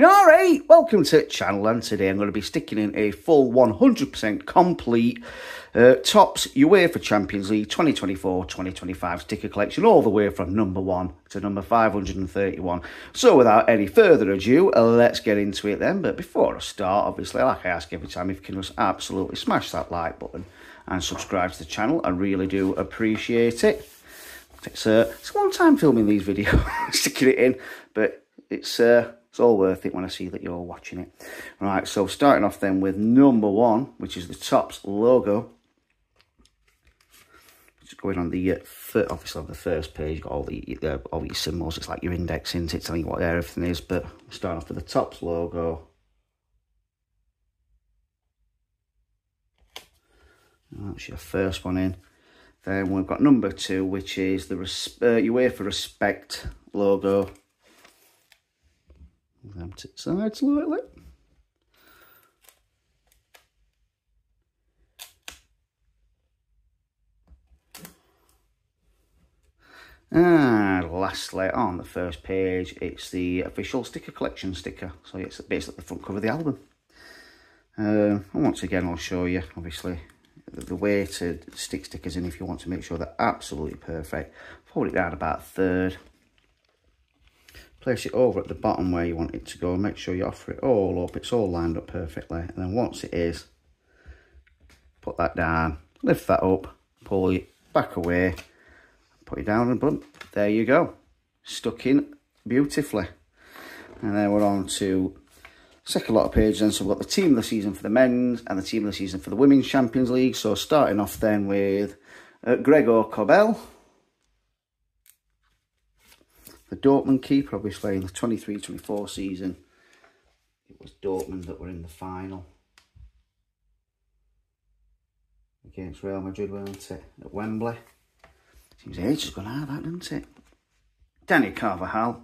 Alright, welcome to the channel, and today I'm going to be sticking in a full 100% complete Topps UEFA Champions League 2024-2025 sticker collection, all the way from number 1 to number 531. So without any further ado, let's get into it then. But before I start, obviously, like I ask every time, if you can just absolutely smash that like button and subscribe to the channel, I really do appreciate it. It's one time filming these videos, sticking it in, but it's all worth it when I see that you're watching it. Right, so starting off then with number 1, which is the Topps logo. Just going on the obviously on the first page, you've got all your symbols. It's like your index, isn't it, telling you what everything is. But starting off with the Topps logo. That's your first one in. Then we've got number 2, which is the UEFA Respect logo. Them to the side slightly. And lastly, on the first page, it's the official sticker collection sticker. So it's basically the front cover of the album. And once again, I'll show you, obviously, the way to stick stickers in if you want to make sure they're absolutely perfect. Fold it down about a third. Place it over at the bottom where you want it to go. Make sure you offer it all up. It's all lined up perfectly. And then once it is, put that down. Lift that up. Pull it back away. Put it down and boom. There you go. Stuck in beautifully. And then we're on to second lot of pages then. So we've got the team of the season for the men's and the team of the season for the women's Champions League. So starting off then with Gregor Kobel. The Dortmund keeper, obviously, in the 23-24 season, it was Dortmund that were in the final against Real Madrid, weren't it, at Wembley. Seems ages gone out of that, doesn't it? Danny Carvajal.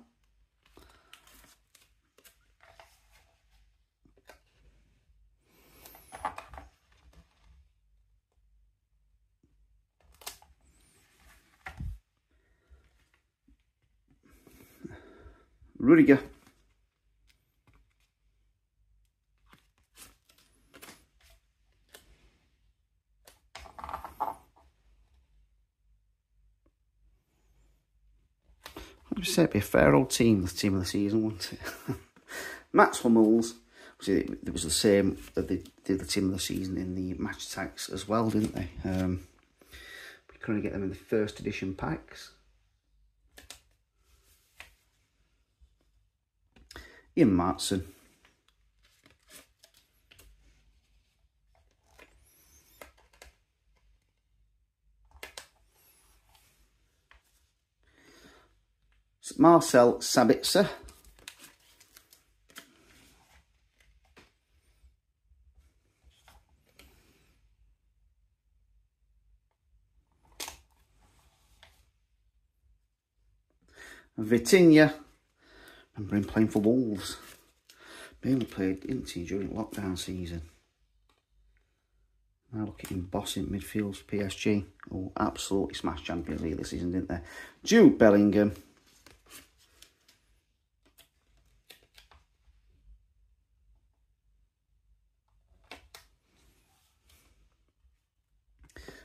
Rudiger. I'd say it'd be a fair old team, the team of the season, wouldn't it? Mats Hummels. It was the same, they did the team of the season in the match attacks as well, didn't they? We couldn't get them in the first edition packs. Ian Martson. Marcel Sabitzer. Vitinha. Remember him playing for Wolves. Mainly played, didn't he, during lockdown season. Now look at him bossing midfield for PSG. Oh, absolutely smashed Champions League this season, didn't they? Jude Bellingham.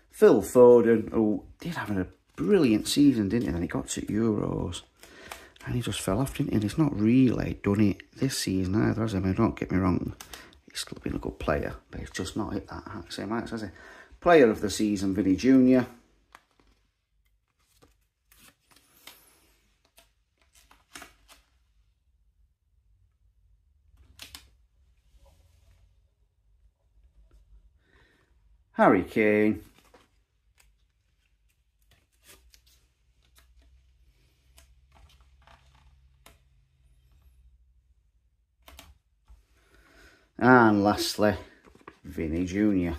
Phil Foden, who did have a brilliant season, didn't he? Then he got to Euros. And he just fell off, didn't he? And he's not really done it this season either, has he? I mean, don't get me wrong. He's still been a good player, but he's just not hit that same heights, has he? Player of the season, Vinny Jr. Harry Kane. And lastly, Vinny Jr.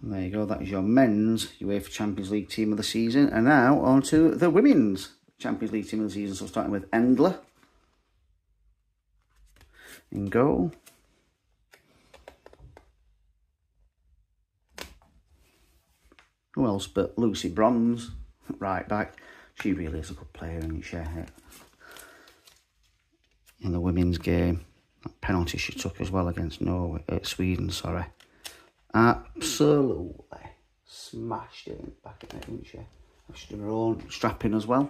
And there you go, that is your men's UEFA Champions League team of the season. And now on to the women's Champions League team of the season. So starting with Endler in goal. Who else but Lucy Bronze, right back. She really is a good player, isn't she? In the women's game. That penalty she took as well against Sweden, sorry. Absolutely smashed it back at it, didn't she? She did her own strapping as well.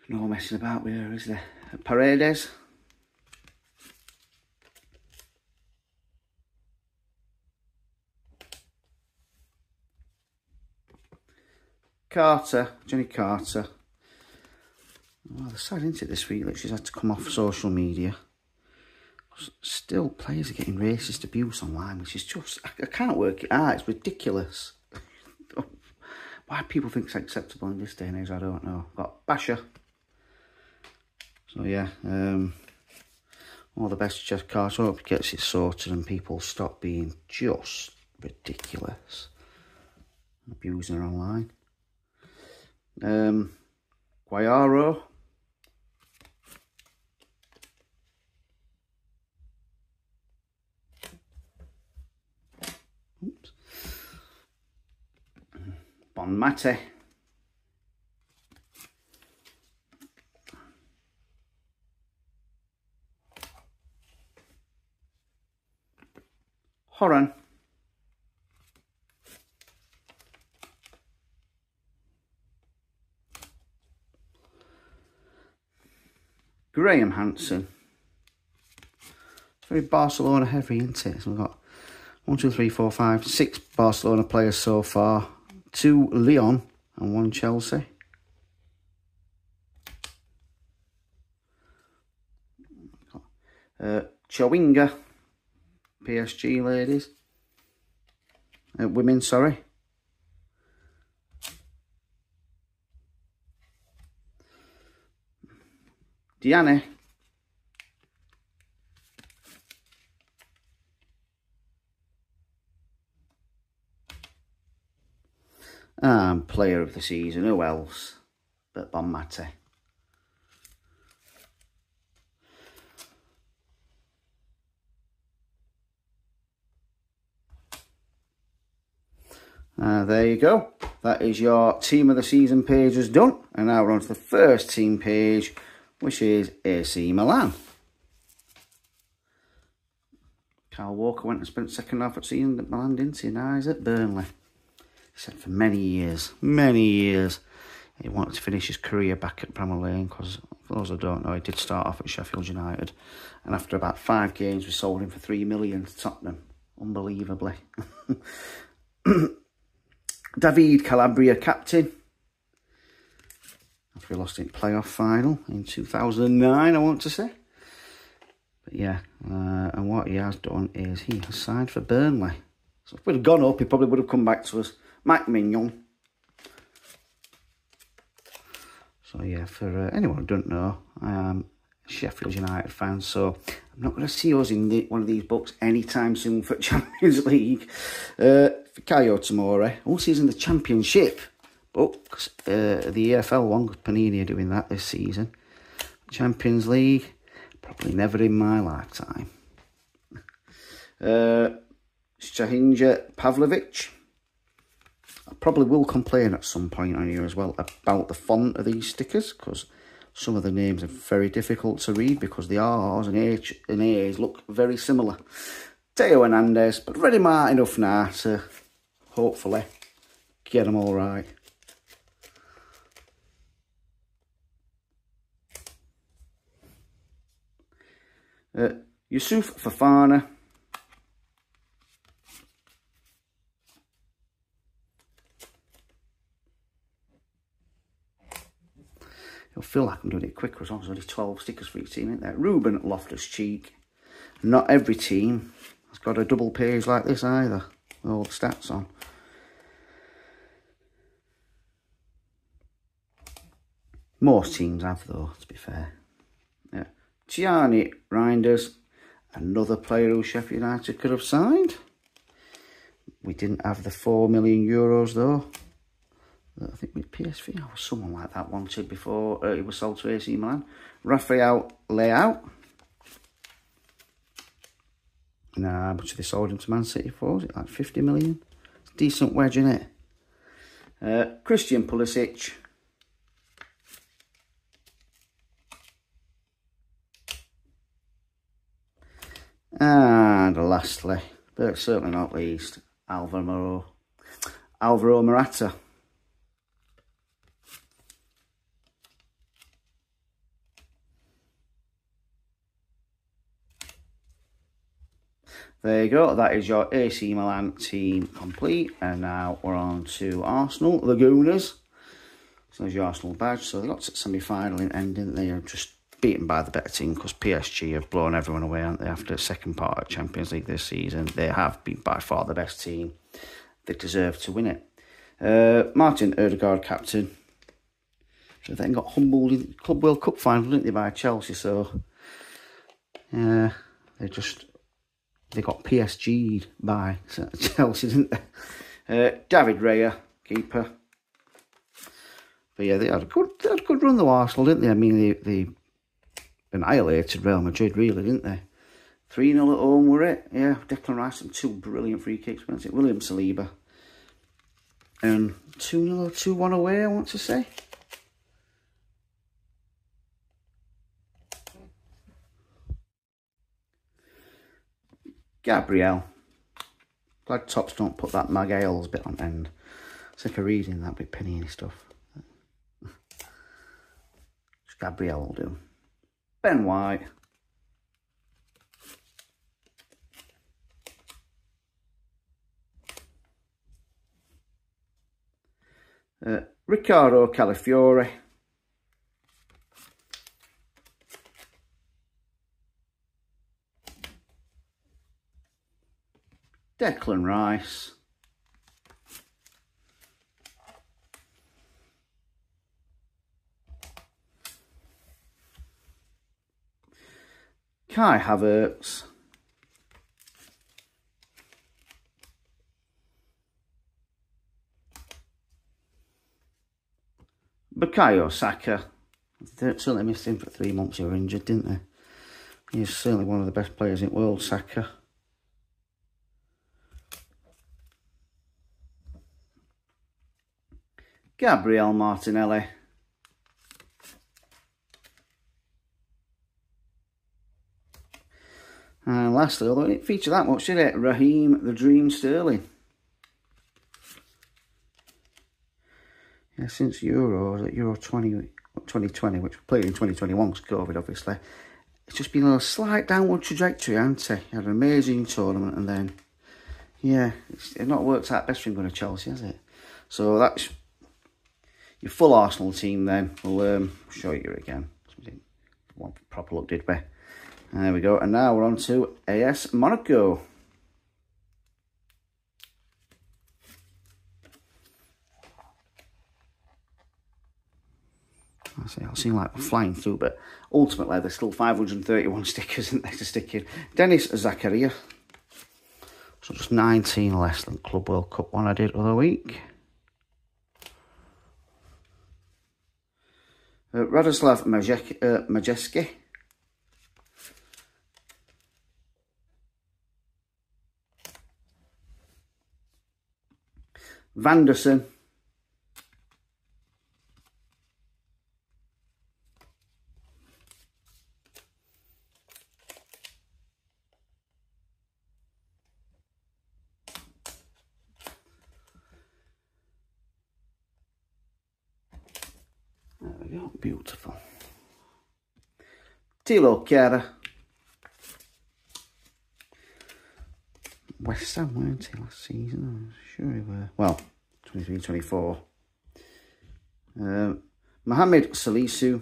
No messing about with her, is there? Paredes. Carter, Jenny Carter. Well, they're sad, isn't it, this week that she's had to come off social media. Still, players are getting racist abuse online, which is just, I can't work it out. It's ridiculous. Why people think it's acceptable in this day and age, I don't know. Got Basher. So yeah, all the best to Jeff Carter. I hope he gets it sorted and people stop being just ridiculous. Abusing her online. Guayaro. Oops. Bon Mate. Horan. Graham Hansen. Very Barcelona heavy, isn't it? So we've got 1, 2, 3, 4, 5, 6 Barcelona players so far. 2 Lyon and 1 Chelsea. Chawinga. PSG ladies. Women, sorry. Diane. And player of the season, who else but Bon Mate? There you go. That is your team of the season pages done. And now we're on to the first team page, which is AC Milan. Kyle Walker went and spent second half at season at Milan, didn't he? Now he's at Burnley. He said for many years, he wanted to finish his career back at Bramall Lane, because for those who don't know, he did start off at Sheffield United. And after about 5 games, we sold him for $3 million to Tottenham. Unbelievably. David Calabria, captain. After we lost in playoff final in 2009, I want to say. But yeah, and what he has done is he has signed for Burnley. So if we'd have gone up, he probably would have come back to us. Mike Mignon. So yeah, for anyone who don't know, I am a Sheffield United fan, so I'm not going to see us in one of these books anytime soon for Champions League. For Kayo Tomori, also he's in the Championship books, the EFL one, because Panini are doing that this season. Champions League, probably never in my lifetime. Shahinja Pavlovic. I probably will complain at some point on here as well about the font of these stickers, because some of the names are very difficult to read because the R's and H and A's look very similar. Teo Hernandez, but ready marked enough now to hopefully get them all right. Yusuf Fofana. It'll feel like I'm doing it quicker as long as there's only 12 stickers for each team, isn't there? Ruben Loftus-Cheek. Not every team has got a double page like this either, with all the stats on. Most teams have, though, to be fair. Yeah. Gianni Reinders, another player who Sheffield United could have signed. We didn't have the €4 million, though. I think with PSV or someone like that wanted before it was sold to AC Milan. Rafael Leao. Nah, but they sold him to Man City for, was it like 50 million? decent wedge, isn't it? Christian Pulisic. And lastly, but certainly not least, Alvaro Morata. There you go, that is your AC Milan team complete. And now we're on to Arsenal, the Gooners. So there's your Arsenal badge. So they got to the semi-final in end, didn't they? They're just beaten by the better team because PSG have blown everyone away, haven't they, after the second part of Champions League this season. They have been by far the best team. They deserve to win it. Martin Ødegaard, captain. So they then got humbled in the Club World Cup final, didn't they, by Chelsea? So they got PSG'd by Chelsea, didn't they? David Raya, keeper. But yeah, they had a good run, though, Arsenal, didn't they? I mean, they annihilated Real Madrid, really, didn't they? 3-0 at home, were it? Yeah, Declan Rice and 2 brilliant free kicks, wasn't it? William Saliba. And 2-0 or 2-1 away, I want to say. Gabriel. Glad Tops don't put that Magal's bit on end. Sick of reading that bit penny stuff. Just Gabriel will do. Ben White. Riccardo Calafiore. Declan Rice. Kai Havertz. Bukayo Saka. They certainly missed him for 3 months. He was injured, didn't they? He's certainly one of the best players in the world, Saka. Gabriel Martinelli. And lastly, although it didn't feature that much, did it? Raheem the Dream Sterling. Yeah, since Euro 2020, which we played in 2021 because COVID, obviously, it's just been on a slight downward trajectory, hasn't it? He had an amazing tournament, and then, yeah, it's not worked out best for him going to Chelsea, has it? So that's your full Arsenal team then. We'll show you again. One proper look, did we? There we go. And now we're on to AS Monaco. I'll seem like we're flying through, but ultimately there's still 531 stickers, isn't there, to stick in. Dennis Zakaria. So just 19 less than Club World Cup one I did the other week. Radoslav Majeski. Vanderson. There we go, beautiful. Tilo Kehrer. West Ham, weren't he, last season? I'm sure he were. Well, 23-24. Mohamed Salisu.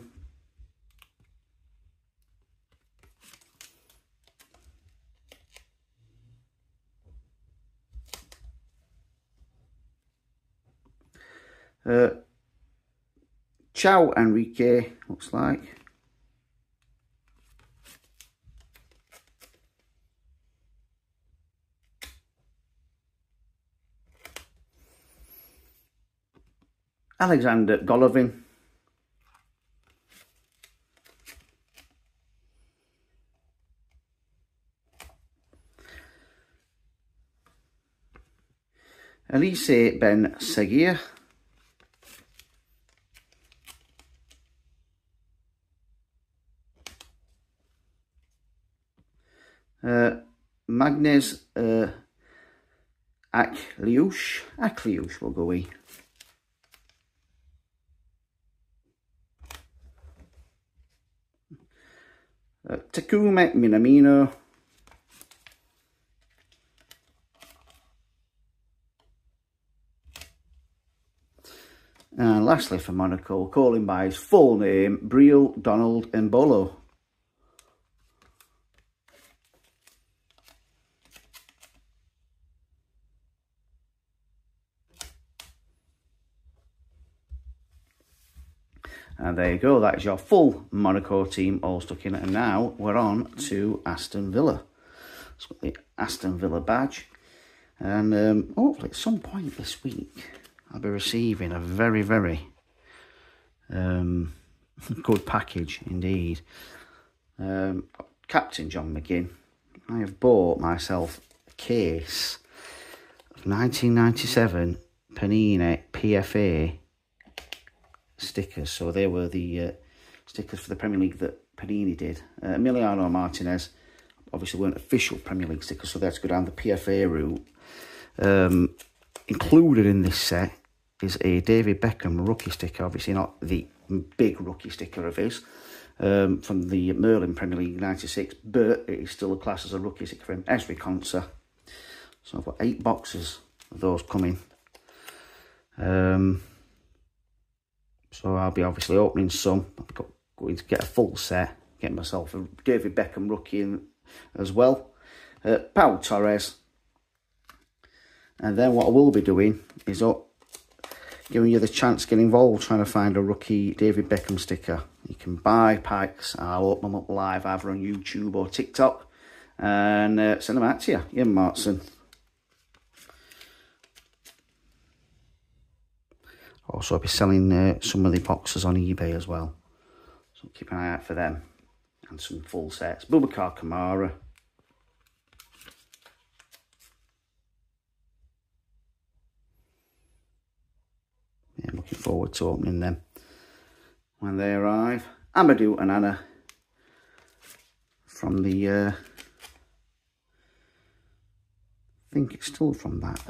Ciao Enrique, looks like. Alexander Golovin. Elise Ben Seguir. Magnez Akliouche will go with. Takume Minamino. And lastly for Monaco, calling by his full name, Briel Donald Mbolo. And there you go, that is your full Monaco team all stuck in. And now we're on to Aston Villa. It's got the Aston Villa badge. And hopefully at some point this week, I'll be receiving a very, very good package indeed. Captain John McGinn. I have bought myself a case of 1997 Panini PFA stickers. So they were the stickers for the Premier League that Panini did. Emiliano Martinez obviously weren't official Premier League stickers, so they had to go down the PFA route. Included in this set is a David Beckham rookie sticker, obviously not the big rookie sticker of his, from the Merlin Premier League 96, but it is still a class as a rookie sticker for him. Esri Konsa. So I've got 8 boxes of those coming. So I'll be obviously opening some. I'm going to get a full set, get myself a David Beckham rookie in as well. Pau Torres. And then what I will be doing is giving you the chance to get involved trying to find a rookie David Beckham sticker. You can buy packs. I'll open them up live either on YouTube or TikTok and send them out to you. Ian Martson. Also, I'll be selling some of the boxes on eBay as well. So keep an eye out for them. And some full sets. Boubacar Kamara. Yeah, looking forward to opening them when they arrive. Amadou Onana from the, I think it's still from that,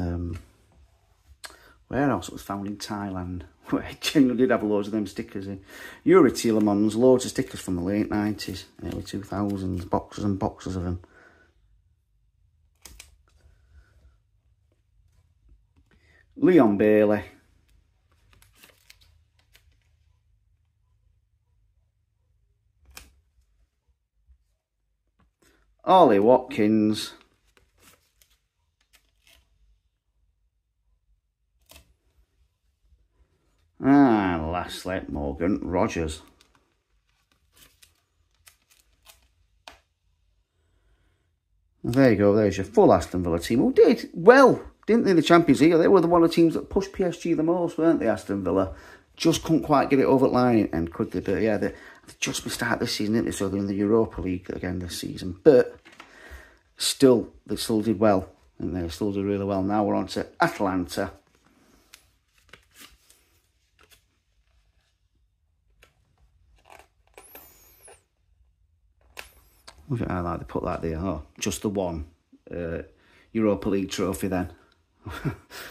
where else? It was found in Thailand, where I generally did have loads of them stickers in. Yuri Tielemans, loads of stickers from the late 90s, early 2000s, boxes and boxes of them. Leon Bailey. Ollie Watkins. And lastly, Morgan Rogers. There you go, there's your full Aston Villa team, who did well, didn't they, in the Champions League? They were one of the teams that pushed PSG the most, weren't they, Aston Villa? Just couldn't quite get it over the line, and could they? But yeah, they just missed out this season, didn't they? So they're in the Europa League again this season. But still, they still did well, and they still did really well. Now we're on to Atalanta. I like to put that there. Oh, just the one Europa League trophy then.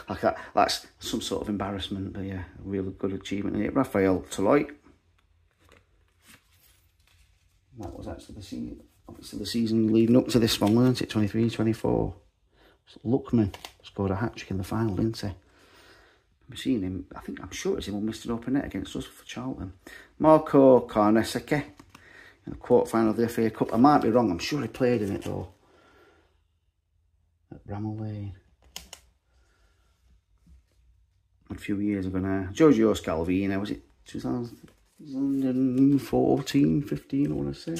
Like that's some sort of embarrassment, but yeah, a really good achievement in it. Raphael Toloi. That was actually the season leading up to this one, weren't it? 23-24. Lookman scored a hat-trick in the final, didn't he? I've seen him, I'm sure it's him who missed an open net against us for Charlton. Marco Carnesecchi in the quarter-final of the FA Cup. I might be wrong, I'm sure he played in it though. At Bramall Lane. A few years ago now. Giorgio Scalvino, was it 2014, 15, I want to say.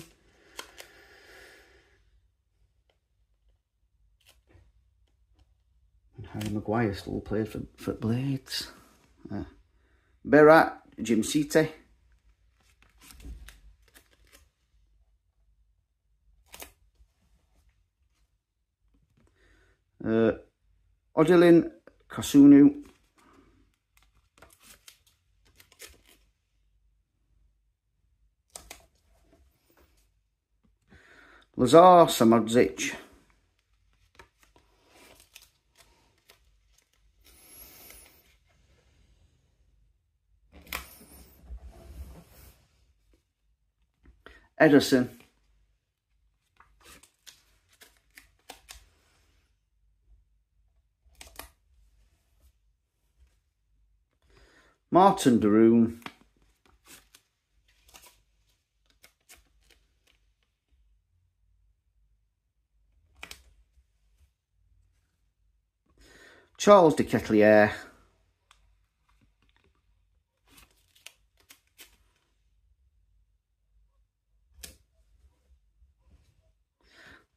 And Harry Maguire still played for Blades. Berat, Jim Cite. Odilin Kosunu. Lazar Samodzic. Ederson. Martin Deroon. Charles de Ketelaere.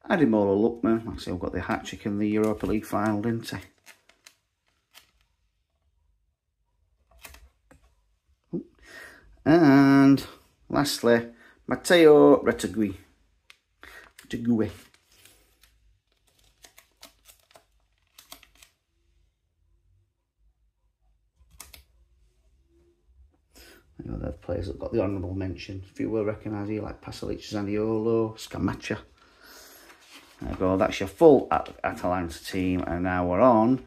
Ademola Lookman. Like I say, I've got the hat-trick in the Europa League final, didn't I? And lastly, Matteo Retegui. You know, the players that got the honourable mention. A few will recognise you, like Pasalic, Zaniolo, Scamacca. There you go, that's your full Atalanta team, and now we're on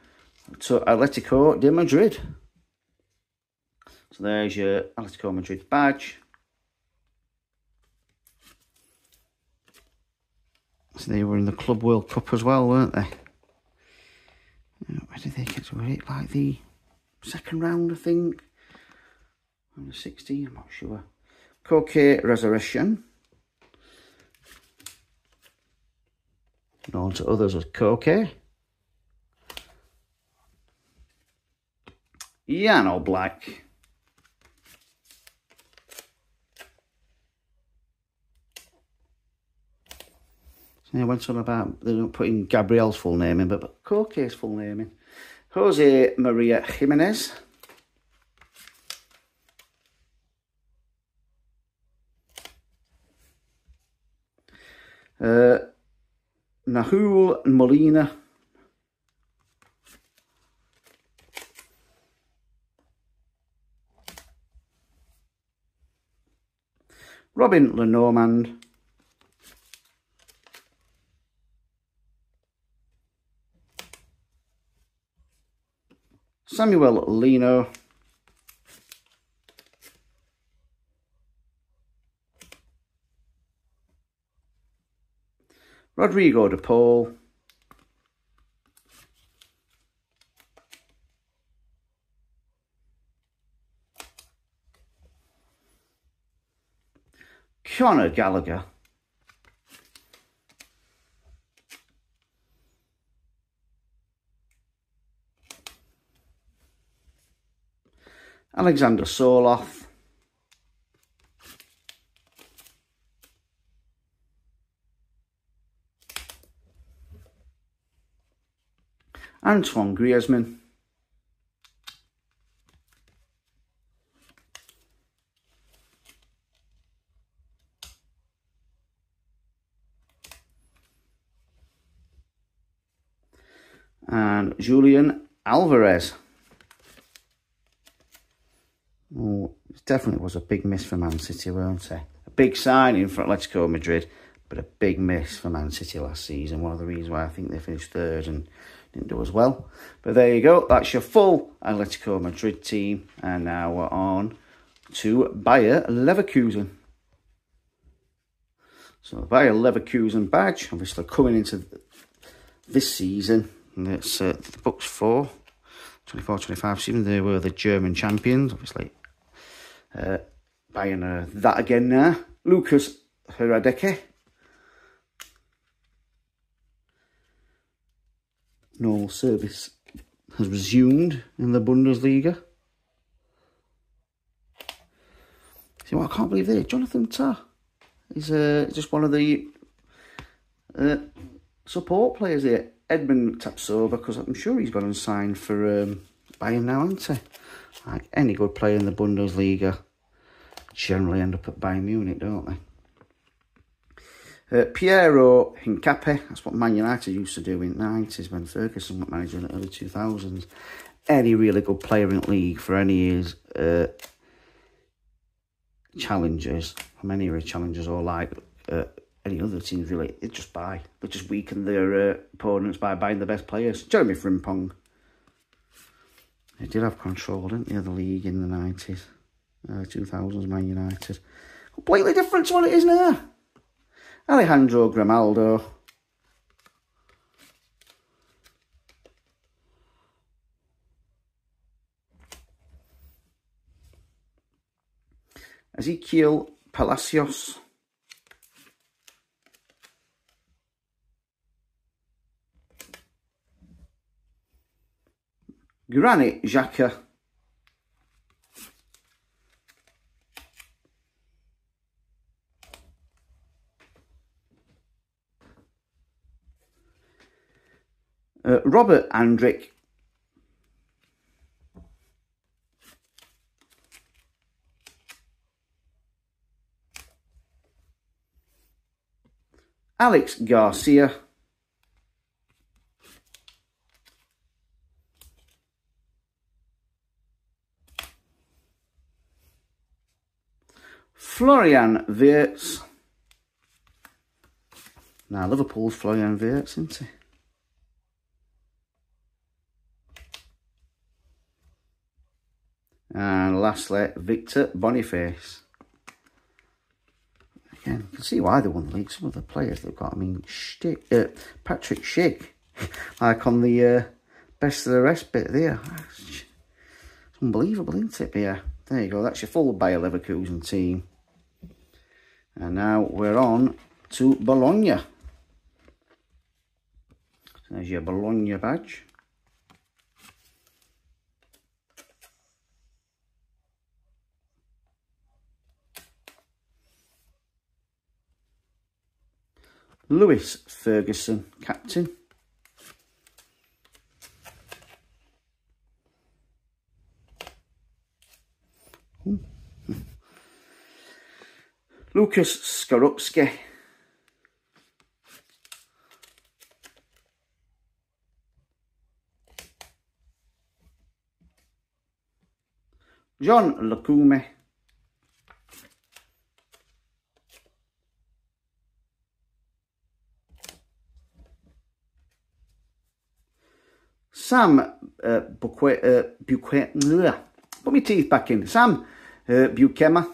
to Atletico de Madrid. So there's your Atletico Madrid badge. So they were in the Club World Cup as well, weren't they? Where did they get to it? Like the second round, I think. Under 16, I'm not sure. Koke Resurrection. Known to others as Koke. Jan Oblak. So I went on about, they don't put in Gabriel's full name in, but Koke's full name in. Jose Maria Jimenez. Nahul Molina. Robin Lenormand. Samuel Lino. Rodrigo de Paul. Conor Gallagher. Alexander Soloff. Antoine Griezmann. And Julian Alvarez. Oh, it definitely was a big miss for Man City, weren't it? A big signing for Atletico Madrid, but a big miss for Man City last season. One of the reasons why I think they finished third and didn't do as well. But there you go. That's your full Atletico Madrid team. And now we're on to Bayer Leverkusen. So Bayer Leverkusen badge, obviously coming into this season. And it's the books for 24-25 season. They were the German champions, obviously. Bayern that again now. Lucas Hradecki. Normal service has resumed in the Bundesliga. See what I can't believe there, Jonathan Tah is just one of the support players here. Edmund Tapsoba, because I'm sure he's gone and signed for Bayern now, hasn't he? Like any good player in the Bundesliga generally end up at Bayern Munich, don't Piero Hincapié, that's what Man United used to do in the 90s when Ferguson was manager in the early 2000s. Any really good player in the league for any of his challengers, from any of his challengers or like any other teams really, they just weaken their opponents by buying the best players. Jeremy Frimpong. They did have control, didn't they, of the league in the 90s, 2000s, Man United. Completely different to what it is now. Alejandro Grimaldo. Ezequiel Palacios. Granit Xhaka. Robert Andrick. Alex Garcia. Florian Wirtz. Now, Liverpool's Florian Wirtz, isn't he? And lastly, Victor Boniface. Again, you can see why they won the league. Some of the players they've got, I mean, Patrick Schick, like on the best of the rest bit there. It's unbelievable, isn't it? But yeah, there you go. That's your full Bayer Leverkusen team. And now we're on to Bologna. There's your Bologna badge. Lewis Ferguson, captain. Lucas Skorupski. John Lukume. Sam Buchanan. Put my teeth back in. Sam Buchanan.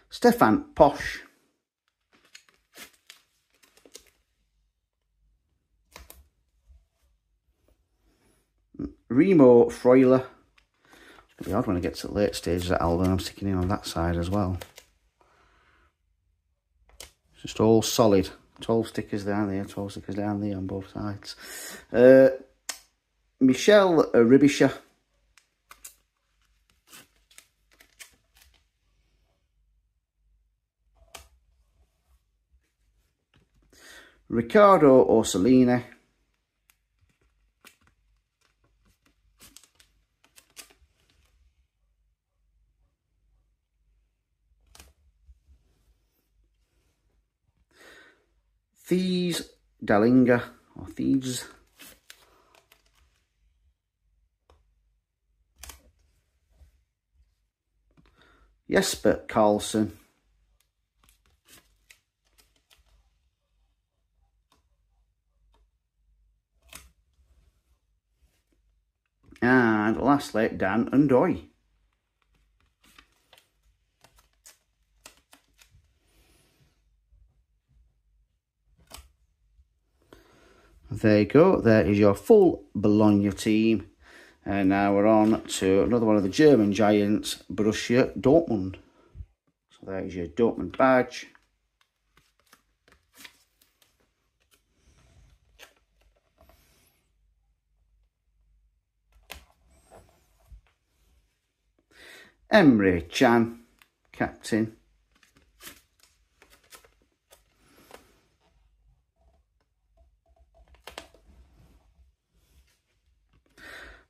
Stefan Posch. Remo Freuler. It's going to be odd when I get to the late stages of that album. I'm sticking in on that side as well. It's just all solid. 12 stickers down there, 12 stickers down there on both sides. Michel Ribisha. Riccardo Orsolini. Thieves Dalinga, or Thieves. Jesper Karlsson. And lastly, Dan Ndoye. There you go. There is your full Bologna team. And now we're on to another one of the German giants, Borussia Dortmund. So there's your Dortmund badge. Emre Can, captain.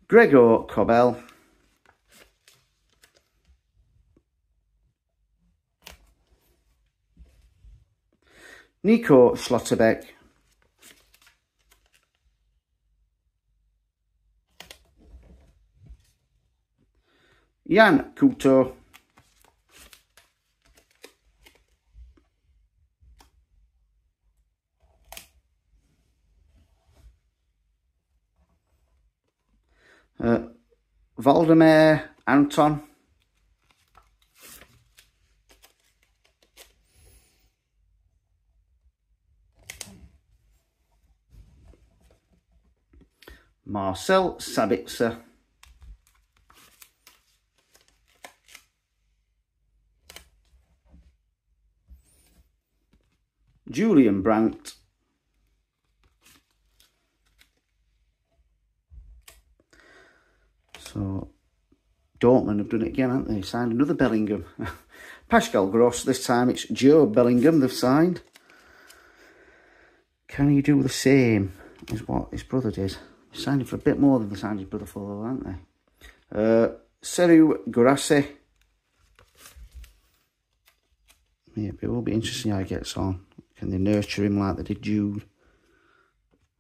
Gregor Kobel, Nico Schlotterbeck, Jan Couto, Valdemar Anton, Marcel Sabitzer, Julian Brandt, so Dortmund have done it again, haven't they? Signed another Bellingham. Pascal Gross, this time it's Joe Bellingham they've signed. Can he do the same as what his brother did? He signed him for a bit more than they signed his brother for, though, aren't they? Seru Gurase. Yeah, it will be interesting how he gets on. Can they nurture him like they did Jude?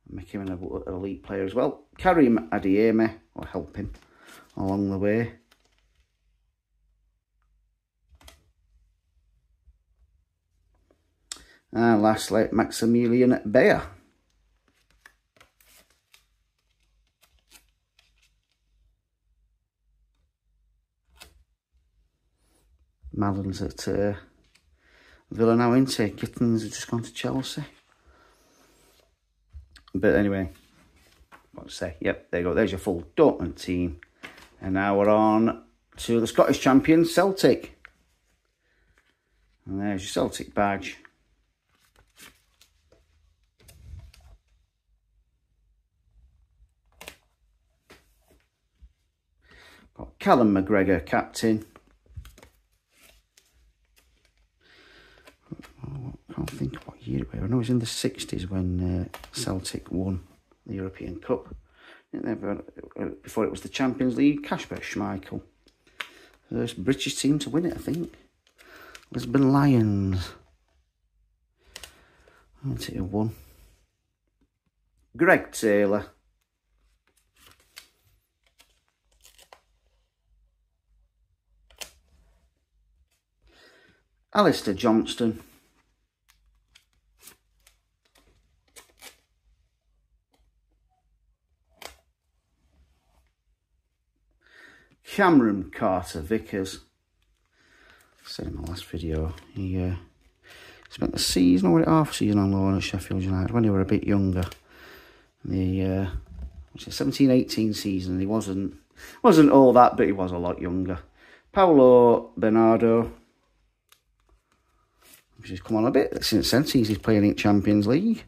Make him an elite player as well. Karim Adeyemi, or help him along the way. And lastly, Maximilian Bayer. Madden's at Villa now, isn't he? Kittens have just gone to Chelsea. But anyway, what to say? Yep, there you go. There's your full Dortmund team. And now we're on to the Scottish champions, Celtic. And there's your Celtic badge. Got Callum McGregor, captain. I can't think what year it was. I know it was in the 60s when Celtic won the European Cup. Before it was the Champions League, Kasper Schmeichel. First British team to win it, I think. Lisbon Lions. That's it, won. Greg Taylor. Alistair Johnston. Cameron Carter-Vickers. I said in my last video, he spent the season or half season on loan at Sheffield United when he were a bit younger. The 17-18 season, he wasn't all that, but he was a lot younger. Paulo Bernardo. He's come on a bit since he's playing in Champions League,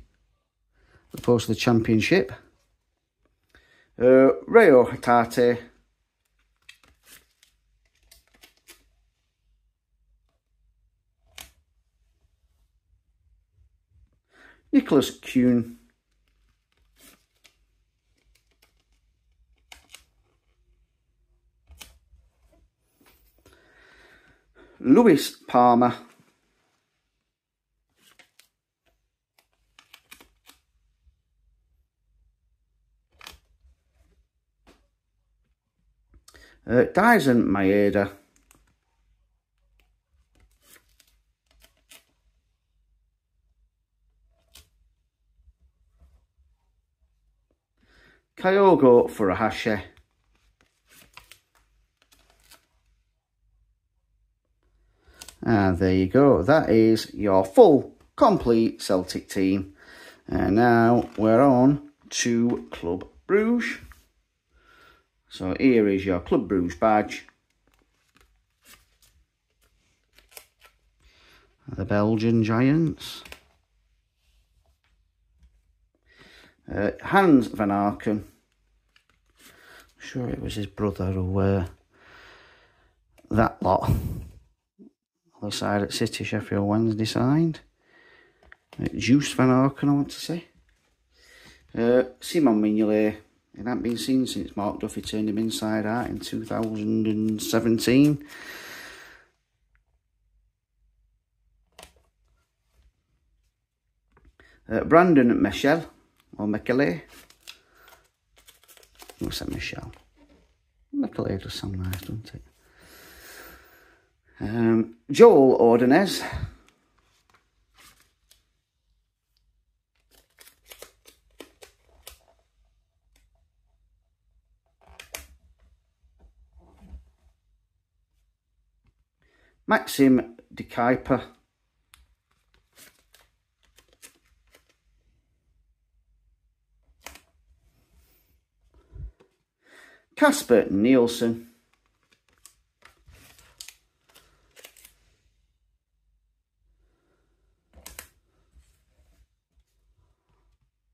as opposed to the Championship. Reo Hatate. Nicholas Kuhn. Lewis Palmer. Dyson Maeda. Kyogo Furuhashi. And there you go. That is your full, complete Celtic team. And now we're on to Club Bruges. So here is your Club Bruges badge. The Belgian Giants. Hans van Aken. I'm sure it was his brother who that lot. Other side at City, Sheffield Wednesday signed. Juice van Aken, I want to say. Simon Mignolet. It hadn't been seen since Mark Duffy turned him inside out in 2017. Brandon Michel, or Mekele. What's that, Michel? Mekele does sound nice, doesn't it? Joel Ordonez. Maxim De Kuiper. Casper Nielsen.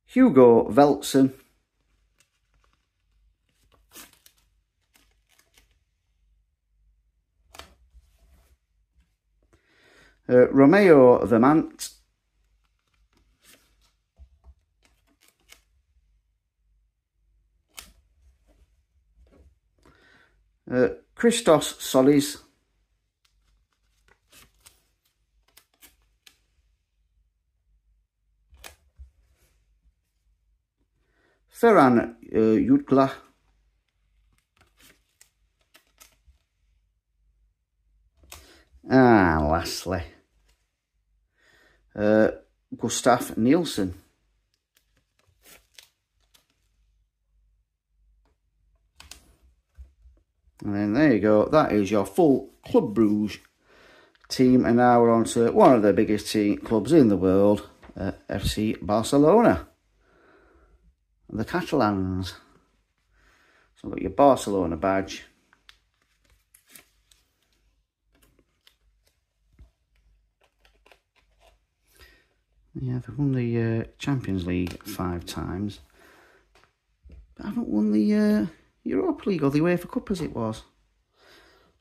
Hugo Veltson. Romeo Vermant. Christos Solis. Ferran Jutgla. And lastly, Gustav Nielsen. And then there you go, that is your full Club Brugge team. And now we're on to one of the biggest clubs in the world, FC Barcelona. The Catalans. So I've got your Barcelona badge. Yeah, they've won the Champions League 5 times. But I haven't won the Europa League or the UEFA Cup as it was.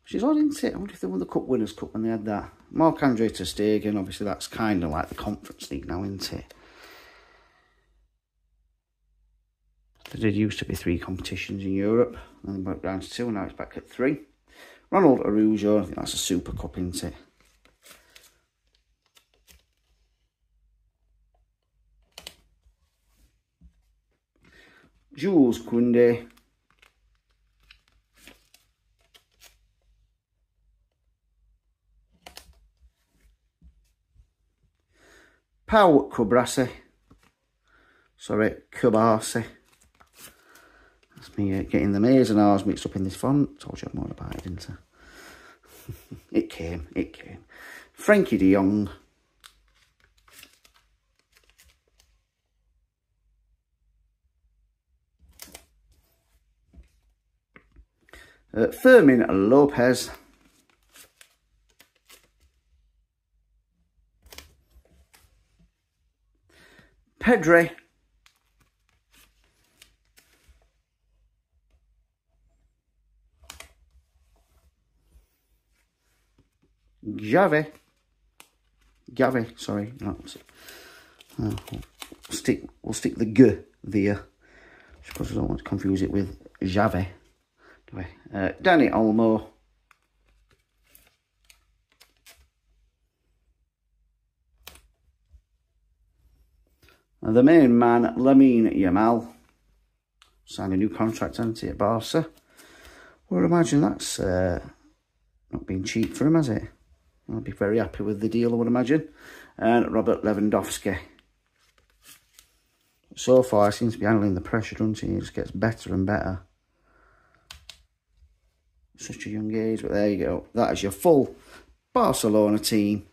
Which is odd, isn't it? I wonder if they won the Cup Winners' Cup when they had that. Marc-Andre ter Stegen, obviously that's kind of like the Conference League now, isn't it? There did used to be 3 competitions in Europe, and then went down to 2, and now it's back at 3. Ronald Araujo, I think that's a Super Cup, isn't it? Jules Koundé. Pau Cubarsí. Sorry, Cubarsí. That's me getting the A's and R's mixed up in this font. Told you more about it, didn't I? It came. Frankie de Jong. Fermin Lopez. Pedri. Gavi, sorry. No, we'll stick the G there. Because I don't want to confuse it with Javi. Danny Olmo. And the main man, Lamine Yamal. Signed a new contract, hasn't he, at Barca? Well, I imagine that's not been cheap for him, has it? I'll be very happy with the deal, I would imagine. And Robert Lewandowski. So far, he seems to be handling the pressure, doesn't he? He just gets better and better. Such a young age, but there you go. That is your full Barcelona team.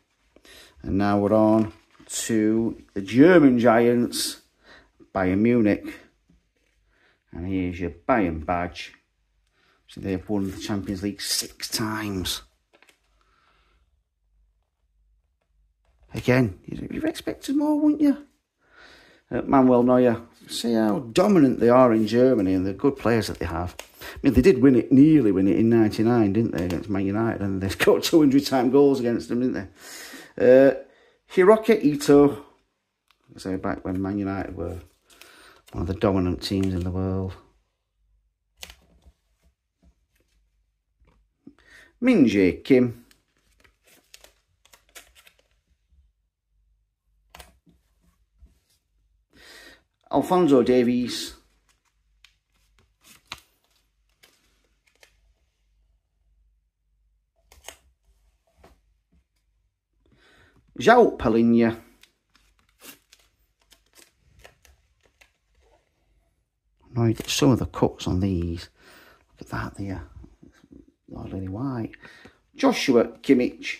And now we're on to the German giants, Bayern Munich. And here's your Bayern badge. So they've won the Champions League 6 times. Again, you've expected more, wouldn't you? Manuel Neuer. See how dominant they are in Germany and the good players that they have. I mean, they did win it, nearly win it in '99, didn't they, against Man United? And they scored 200-time goals against them, didn't they? Hiroki Ito. I say back when Man United were one of the dominant teams in the world. Min-Jae Kim. Alphonso Davies. João Palhinha. Now you get some of the cuts on these. Look at that there. Not really white. Joshua Kimmich.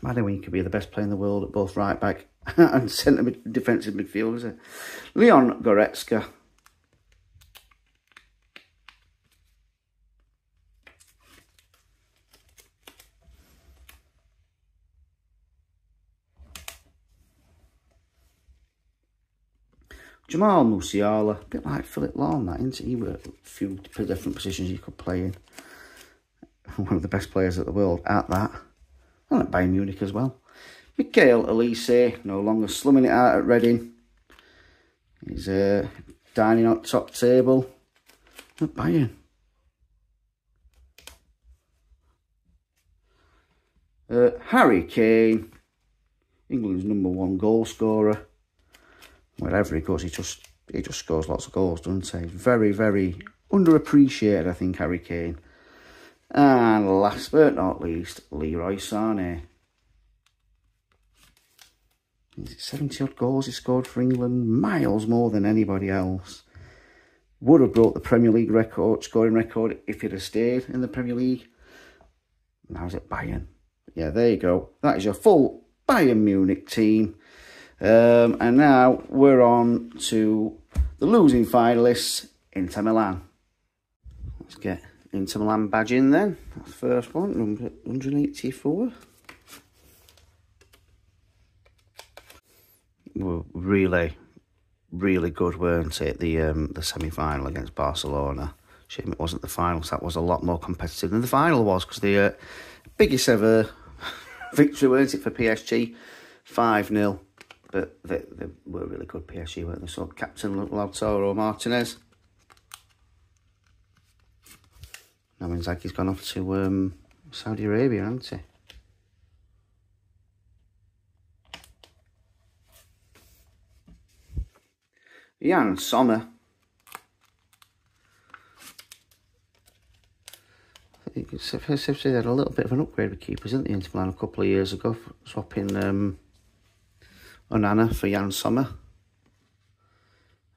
Imagine when you could be the best player in the world at both right back and centre defensive midfield, isn't it? Leon Goretzka. Jamal Musiala, a bit like Philip Lahm, that, isn't he? With a few different positions he could play in. One of the best players at the world at that. And at Bayern Munich as well. Michael Elise, no longer slumming it out at Reading. He's dining on top table at Bayern. Harry Kane, England's #1 goal scorer. Wherever he goes, he just scores lots of goals, doesn't he? Very, very underappreciated, I think, Harry Kane. And last but not least, Leroy Sané. Is it 70-odd goals he scored for England? Miles more than anybody else. Would have broke the Premier League scoring record if he'd have stayed in the Premier League. Now he's at Bayern. Yeah, there you go. That is your full Bayern Munich team. And now we're on to the losing finalists, Inter Milan. Let's get Inter Milan badge in then. That's the first one, number 184. Were really, really good, weren't it? The semi-final against Barcelona. Shame it wasn't the final, so that was a lot more competitive than the final was, because the biggest ever victory, weren't it, for PSG? 5-0. But they were really good, PSG, weren't they? So Captain Lautaro Martinez. That means like he's gone off to Saudi Arabia, hasn't he? Jan Sommer. I think it's fair to say they had a little bit of an upgrade with keepers, didn't they, Inter Milan a couple of years ago, swapping Onana for Jan Sommer.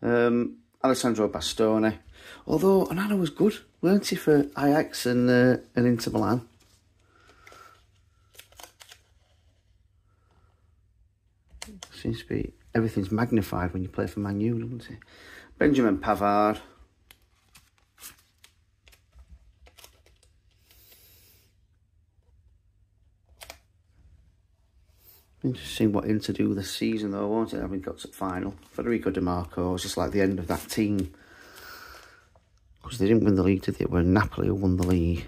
Alessandro Bastoni. Although Onana was good, weren't he, for Ajax and Inter Milan? Seems to be, everything's magnified when you play for Man U, doesn't it? Benjamin Pavard. Interesting what Inter do this season, though, won't it? Having got to the final. Federico Di Marco was just like the end of that team. Because they didn't win the league, did they? It was Napoli who won the league.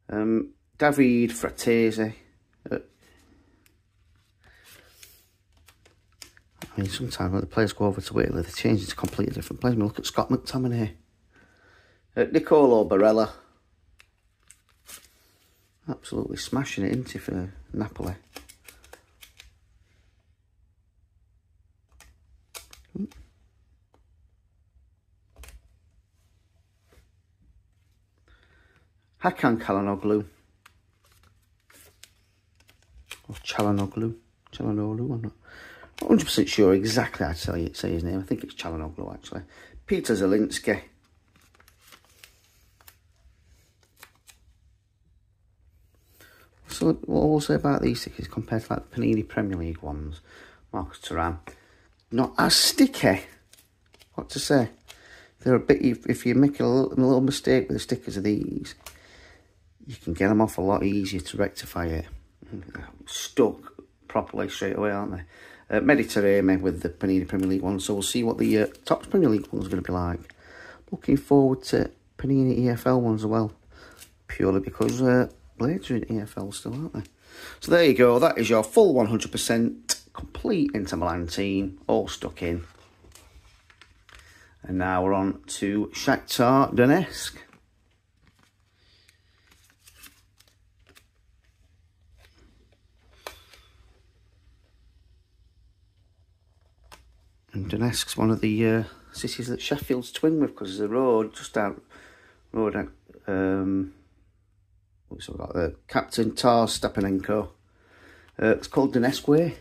David Fratese. I mean, sometimes when the players go over to Italy, they change into completely different players. I mean, look at Scott McTominay. Nicolo Barella. Absolutely smashing it, isn't he, for Napoli? Hakan Çalhanoğlu. Or Çalhanoğlu. Çalhanoğlu, I'm not 100% sure exactly how to say his name. I think it's Çalhanoğlu, actually. Peter Zielinski. So what I will say about these stickers compared to like the Panini Premier League ones, Marcus Thuram, not as sticky. What to say? They're a bit. If you make a little mistake with the stickers of these, you can get them off a lot easier to rectify it. Stuck properly straight away, aren't they? Mediterranean with the Panini Premier League ones. So we'll see what the Topps Premier League ones are going to be like. Looking forward to Panini EFL ones as well, purely because. Blades are in EFL still, aren't they? So there you go. That is your full 100% complete Inter Milan team, all stuck in. And now we're on to Shakhtar Donetsk. And Donetsk's one of the cities that Sheffield's twin with, because there's a road just down road out. So we've got the Captain Tars Stepanenko. It's called Donetsk Way.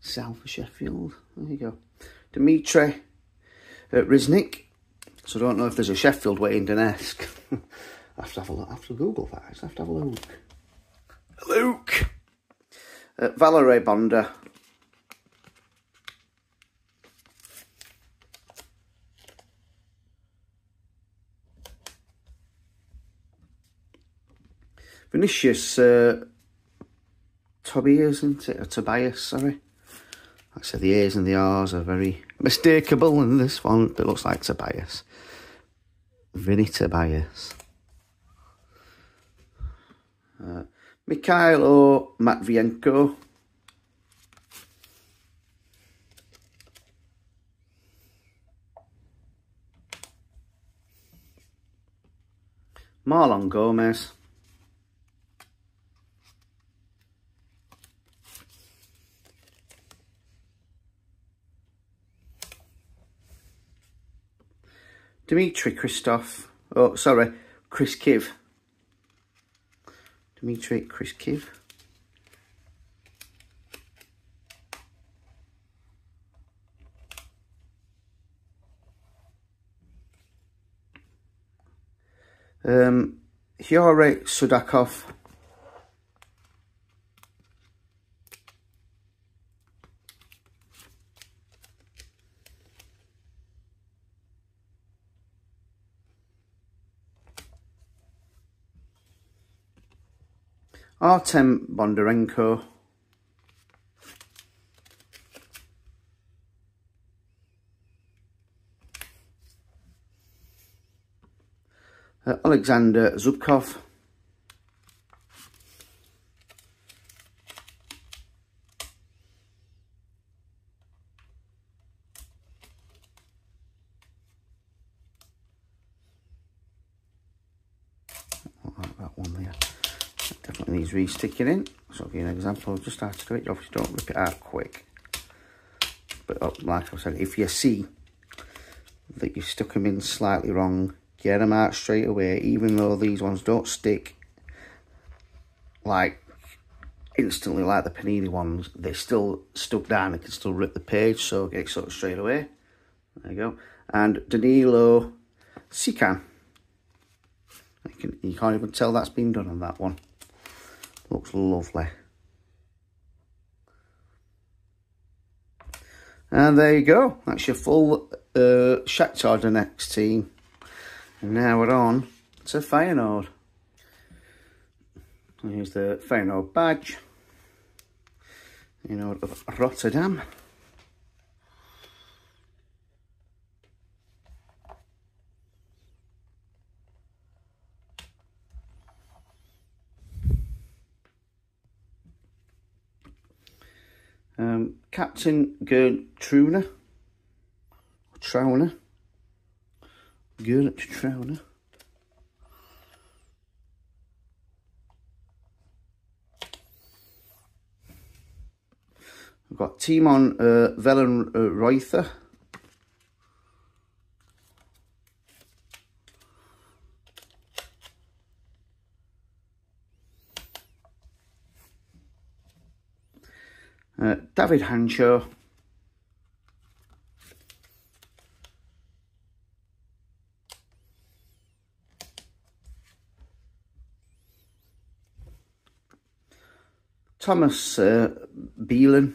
South of Sheffield. There you go. Dmitry Riznik. So I don't know if there's a Sheffield Way in Donetsk. I have to have a look. I have to Google that. I just have to have a look. Luke. Valerie Bonda. Vinicius Tobias, isn't it? Or Tobias, sorry. Like I said, the A's and the R's are very mistakable in this one. It looks like Tobias. Vinny Tobias. Mikhailo Matvienko. Marlon Gomez. Dmitry Christoph. Oh, sorry. Chris Kiv. Dmitry Chris Kiv. Hyore Sudakov. Artem Bondarenko. Alexander Zubkov. That one there. Definitely needs re-sticking in. So I'll give you an example of just how to do it. You obviously don't rip it out quick. But like I said, if you see that you've stuck them in slightly wrong, get them out straight away. Even though these ones don't stick like instantly like the Panini ones, they're still stuck down and can still rip the page. So get it sort of straight away. There you go. And Danilo Sican. You can't even tell that's been done on that one. Looks lovely. And there you go. That's your full Shakhtar Donetsk team. And now we're on to Feyenoord. Here's the Feyenoord badge. Feyenoord of Rotterdam. Captain Gerd Trauner. Gerd Trauner. We've got Timon Vellenreuther. David Hancho. Thomas Beelen.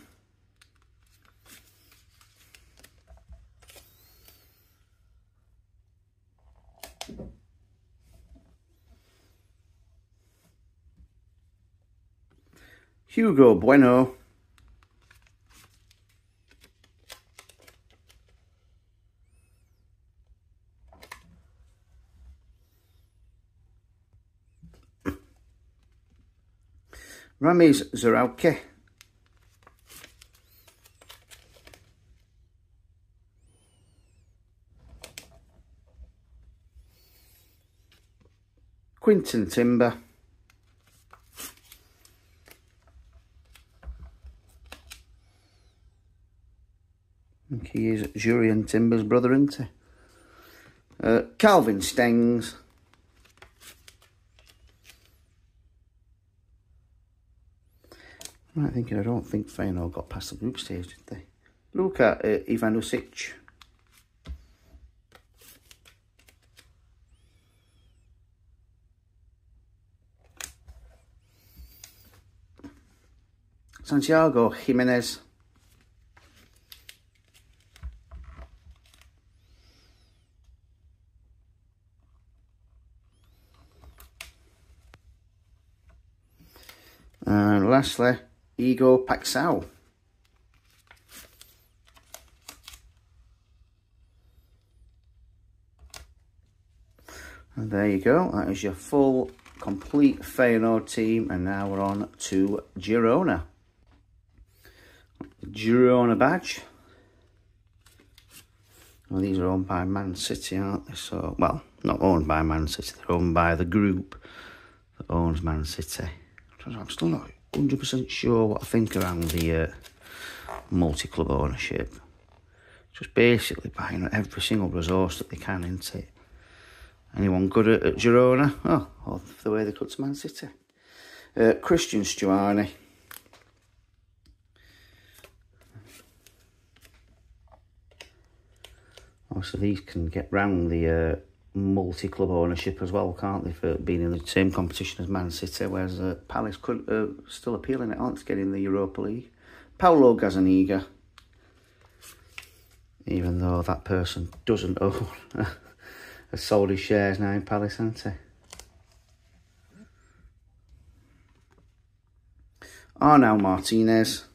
Hugo Bueno. Ramiz Zarauke. Quinton Timber. I think he is Jurian Timber's brother, isn't he? Calvin Stengs. Right, I don't think Feyenoord got past the group stage, did they? Luka Ivanovic. Santiago Jimenez. And lastly, Igor Paxao. And there you go. That is your full, complete Feyenoord team. And now we're on to Girona. Girona badge. Well, these are owned by Man City, aren't they? So, well, not owned by Man City. They're owned by the group that owns Man City. I'm still not 100% sure what I think around the multi-club ownership. Just basically buying every single resource that they can, isn't it? Anyone good at Girona? Oh, or the way they cut to Man City. Christian Stuani. Obviously, these can get round the multi-club ownership as well, can't they, for being in the same competition as Man City, whereas Palace could still appealing it, aren't they, to get in the Europa League. Paulo Gazzaniga, even though that person doesn't own, has sold his shares now in Palace, hasn't he? Arnau Martinez.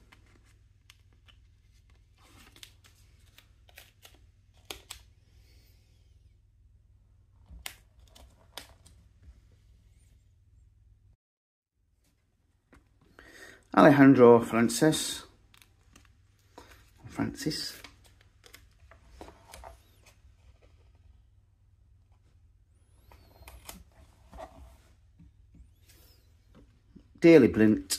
Alejandro Francis. Daley Blint.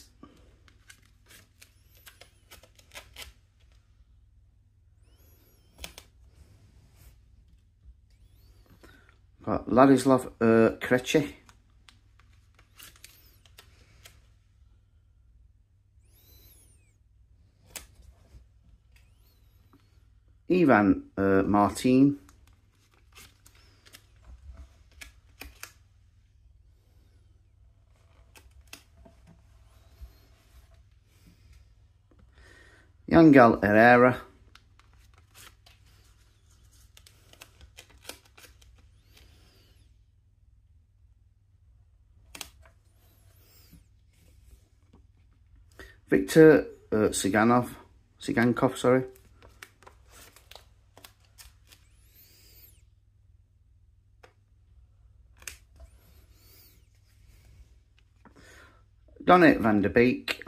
Got Ladislav Krejci. Ivan Martin. Yangel Herrera. Victor Sigankov, sorry. Donnet van der Beek.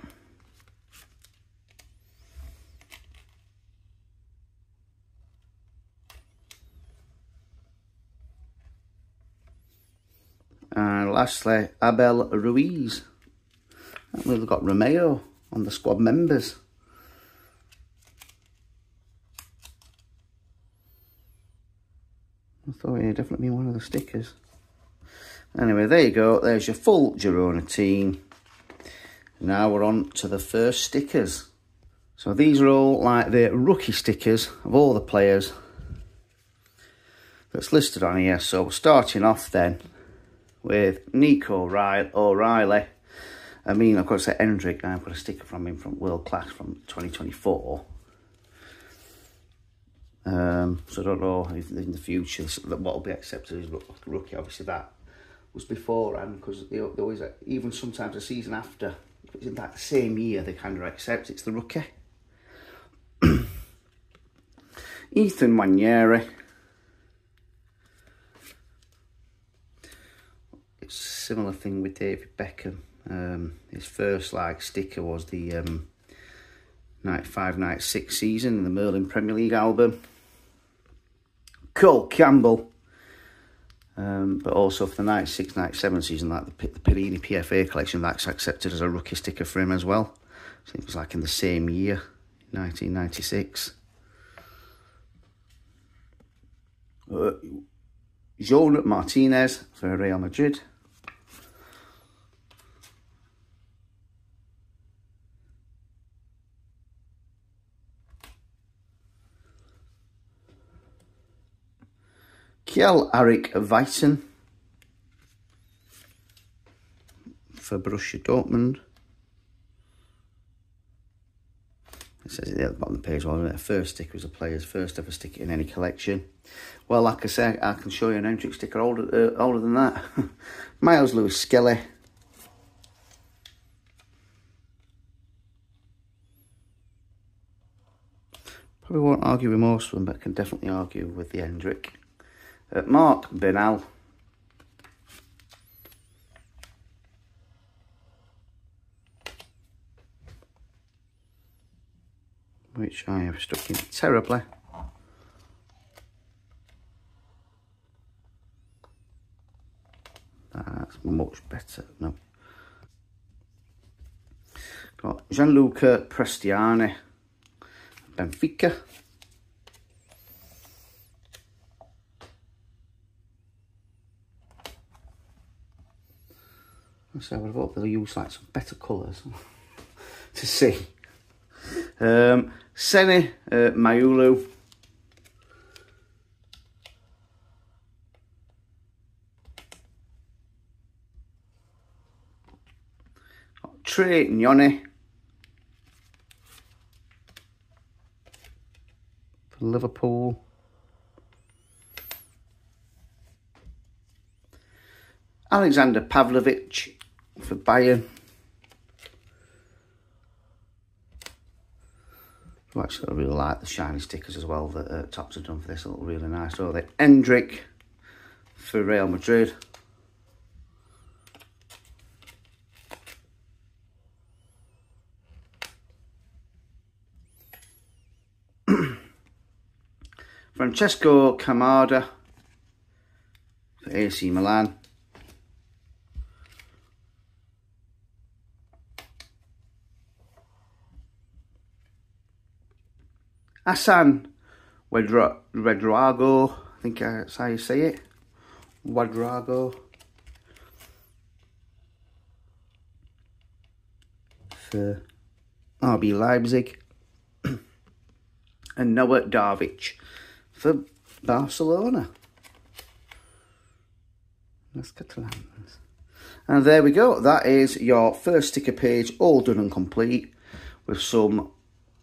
And lastly, Abel Ruiz. We've got Romeo on the squad members. I thought he'd definitely be one of the stickers. Anyway, there you go. There's your full Girona team. Now we're on to the first stickers. So these are all like the rookie stickers of all the players that's listed on here. So we're starting off then with Nico O'Reilly. I mean, I've got to say Hendrick. I've got a sticker from him from World Class from 2024. So I don't know if in the future what will be accepted as rookie. Obviously that was beforehand, because they always, even sometimes a season after, if it's in that same year, they kind of accept it's the rookie. Ethan Nwaneri. It's a similar thing with David Beckham. His first like sticker was the 95-96 season in the Merlin Premier League album. Cole Campbell. But also for the 96-97 season, like the Panini PFA collection, that's accepted as a rookie sticker for him as well. I think it was like in the same year, 1996. João Martinez for Real Madrid. Kjell-Erik Vuyten for Borussia Dortmund. It says at the bottom of the page, well, the first sticker was a player's first ever sticker in any collection. Well, like I say, I can show you an Hendrick sticker older than that. Miles Lewis Skelly. Probably won't argue with most of them, but can definitely argue with the Hendrick. Mark Bernal. Which I have stuck in terribly. That's much better. No. Got Gianluca Prestiani, Benfica. So I would have hoped they'll use like some better colours to see. Sene Mayulu. Trey Nyoni for Liverpool. Alexander Pavlovich for Bayern. Actually, I really like the shiny stickers as well that Topps have done for this. They look really nice, don't they? Hendrick for Real Madrid. Francesco Camada for AC Milan. Hassan Ouedraogo, I think that's how you say it. Ouedraogo. For RB Leipzig. And Noah Darvic for Barcelona. Let's get to that. And there we go. That is your first sticker page, all done and complete, with some,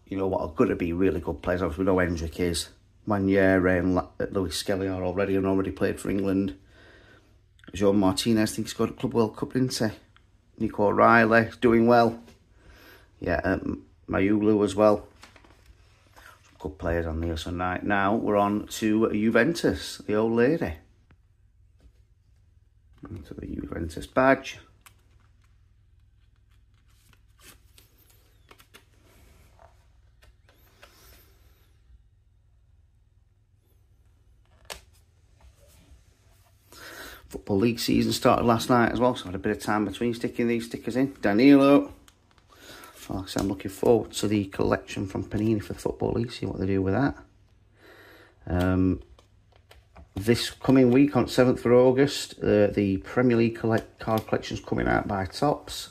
you know, what are going to be really good players. Obviously, we know Hendrick is. Wanyere and Lewis Skelly are already played for England. João Martinez, I think he's got a Club World Cup, didn't he? Nico O'Reilly, doing well. Yeah, Mayulu as well. Some good players on there. So now we're on to Juventus, the old lady. Onto the Juventus badge. Football League season started last night as well, so I had a bit of time between sticking these stickers in. Danilo. Like I said, I'm looking forward to the collection from Panini for the Football League, see what they do with that. This coming week on 7th of August, the Premier League card collection's coming out by Topps.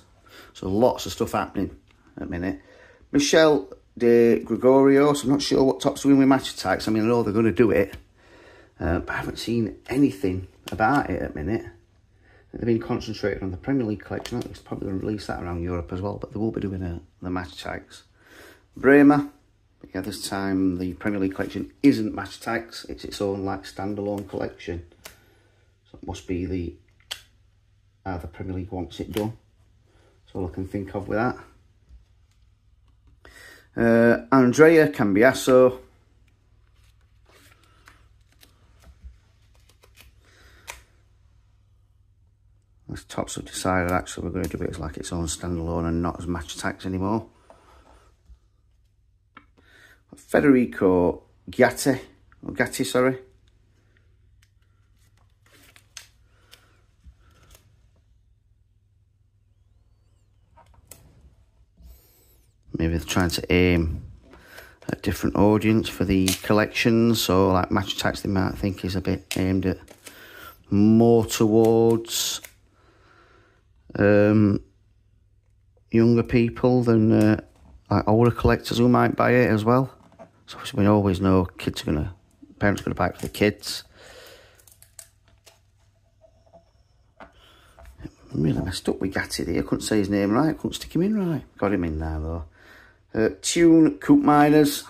So lots of stuff happening at the minute. Michel De Gregorio, so I'm not sure what Topps are doing with match attacks. I mean, I know they're going to do it, but I haven't seen anything about it at the minute. They've been concentrating on the Premier League collection. It's probably going to release that around Europe as well, but they will be doing the match tags. Bremer, yeah, this time the Premier League collection isn't match tags. It's its own like standalone collection. So it must be how the Premier League wants it done. That's all I can think of with that. Andrea Cambiasso. That's Tops have decided actually we're going to do it as like its own standalone and not as match attacks anymore. Federico Gatti, sorry. Maybe they're trying to aim at a different audience for the collections, so like match attacks they might think is a bit aimed at more towards younger people than like older collectors who might buy it as well. So we always know parents are gonna buy it for the kids. I'm really messed up with Gatti there. I couldn't say his name right. Couldn't stick him in right. Got him in there though. Tune Coop Miners.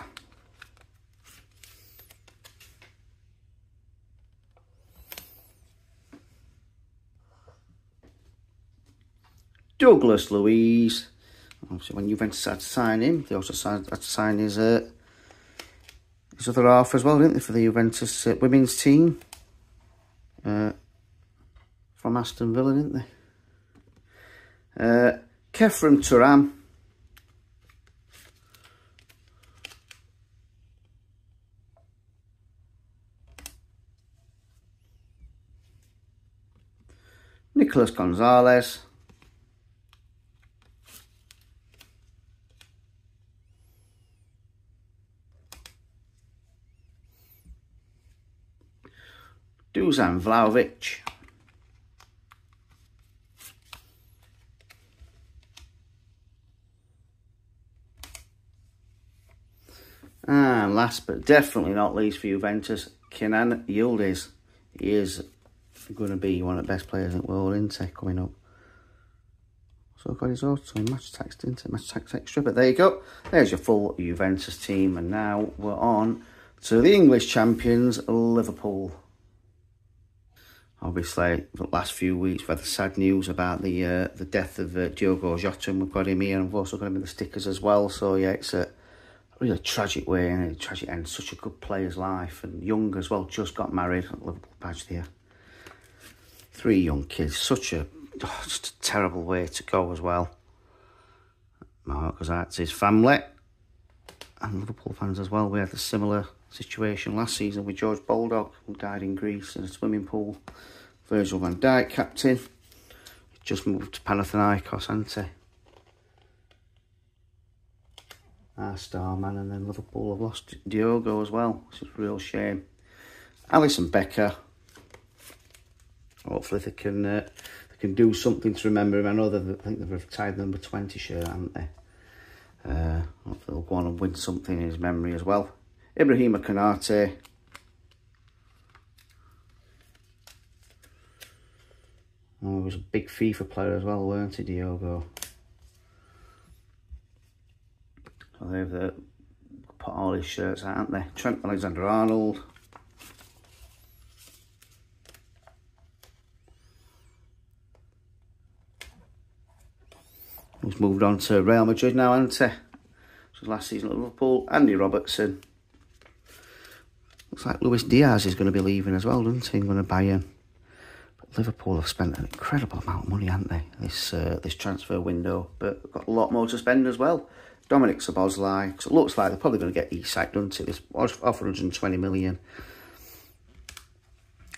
Douglas Luiz. Obviously, when Juventus had to sign him, they also had to sign his other half as well, didn't they, for the Juventus women's team? From Aston Villa, didn't they? Kefram Turam. Nicolas Gonzalez. Dusan Vlahovic. And last but definitely not least for Juventus, Kenan Yildiz. He is going to be one of the best players in the world, isn't he, coming up? So I've got his auto match tax, didn't it? Match tax extra, but there you go. There's your full Juventus team, and now we're on to the English champions, Liverpool. Obviously, the last few weeks we've had the sad news about the death of Diogo Jota, and we've got him here, and we've also got him in the stickers as well. So yeah, it's a really tragic way, and a tragic end. Such a good player's life, and young as well. Just got married. Liverpool badge there. 3 young kids. Such a just a terrible way to go as well. Mark goes out to his family and Liverpool fans as well. We had a similar situation last season with George Baldock, who died in Greece in a swimming pool. Virgil van Dijk, captain, just moved to Panathinaikos, hasn't he? Our star man, and then Liverpool have lost Diogo as well, which is a real shame. Alisson Becker. Hopefully they can do something to remember him. I know I think they've retired the number 20 shirt, haven't they? Hopefully they'll go on and win something in his memory as well. Ibrahima Konate. Oh, he was a big FIFA player as well, weren't he, Diogo? So they've put all his shirts out, haven't they? Trent Alexander-Arnold. He's moved on to Real Madrid now, hasn't he? So last season at Liverpool. Andy Robertson. Looks like Luis Diaz is going to be leaving as well, doesn't he? Going to buy him. But Liverpool have spent an incredible amount of money, haven't they? This transfer window, but got a lot more to spend as well. Dominic Szoboszlai. Because it looks like they're probably going to get Isak, doesn't it? This offer 120 million.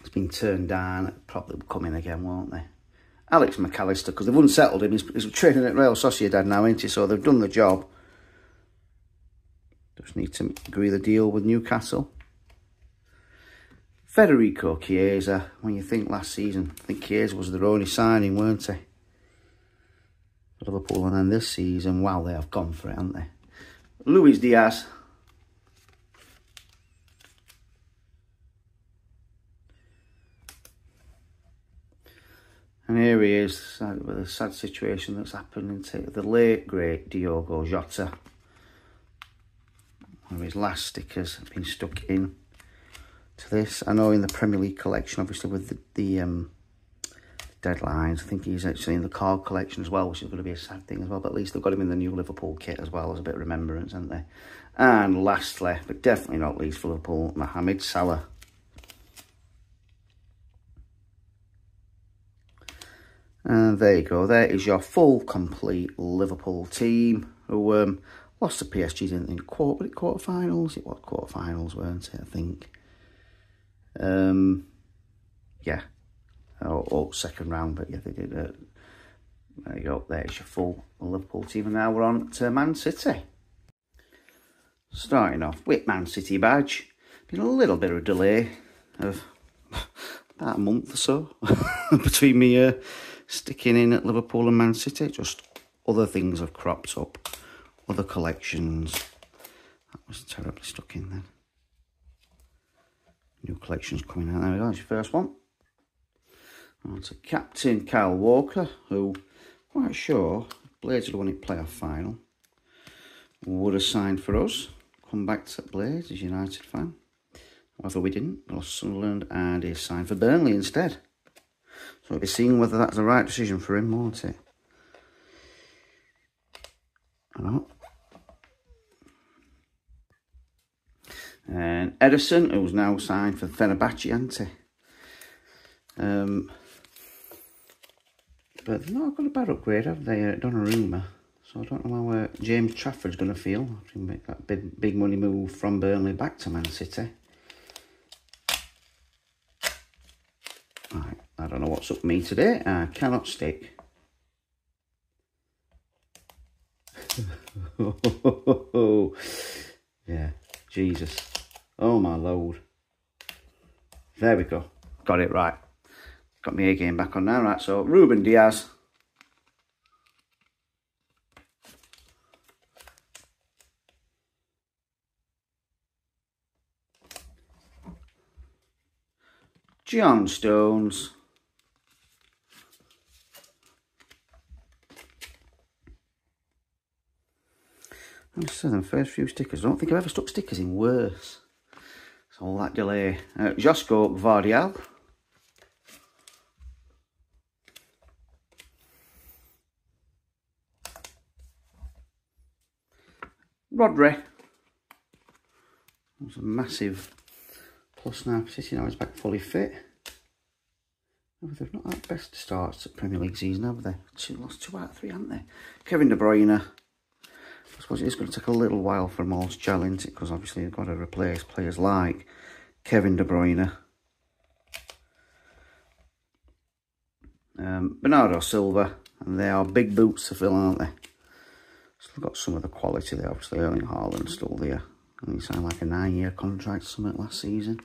It's been turned down. It'll probably come in again, won't they? Alex McAllister, because they've unsettled him. He's training at Real Sociedad now, ain't he? So they've done the job. Just need to agree the deal with Newcastle. Federico Chiesa. When you think last season, I think Chiesa was their only signing, weren't they? For Liverpool, and then this season, wow, they have gone for it, haven't they? Luis Diaz. And here he is, with a sad situation that's happened to the late, great Diogo Jota. One of his last stickers have been stuck in to this. I know in the Premier League collection, obviously with the deadlines, I think he's actually in the card collection as well, which is going to be a sad thing as well. But at least they've got him in the new Liverpool kit as well as a bit of remembrance, haven't they? And lastly, but definitely not least for Liverpool, Mohamed Salah. And there you go. There is your full, complete Liverpool team who lost to PSG, didn't think, quarterfinals? It was quarterfinals, weren't it, I think. Yeah. Oh, second round, but yeah, they did. There you go. There's your full Liverpool team. And now we're on to Man City. Starting off with Man City badge. Been a little bit of a delay of about a month or so between me sticking in at Liverpool and Man City. Just other things have cropped up, other collections. That was terribly stuck in then. New collections coming out. There we go, that's your first one. On to Captain Kyle Walker, who, quite sure, Blades had won it playoff final, would have signed for us. Come back to Blades as a United fan. However, we didn't. We lost Sunderland and he signed for Burnley instead. So we'll be seeing whether that's the right decision for him, won't it? I don't know. And Edison, who's now signed for Fenerbahce, hasn't he? But they've not got a bad upgrade, have they? Donnarumma. So I don't know how James Trafford's going to feel after he make that big money move from Burnley back to Man City. Right, I don't know what's up with me today. I cannot stick. Yeah, Jesus. Oh my Lord. There we go. Got it right. Got my A game back on now. Right, so Ruben Diaz. John Stones. I just said them first few stickers. I don't think I've ever stuck stickers in worse. It's all that delay. Josko Vardial. Rodri. That's a massive plus now. City now is back fully fit. Oh, they've not had best starts at Premier League season, have they? Lost 2 out of 3, haven't they? Kevin De Bruyne. I suppose it is going to take a little while for them all to gel, isn't it? Because obviously they've got to replace players like Kevin De Bruyne. Bernardo Silva. And they are big boots to fill, aren't they? Still got some of the quality there. Obviously Erling Haaland's still there. And he signed like a 9-year contract or something last season.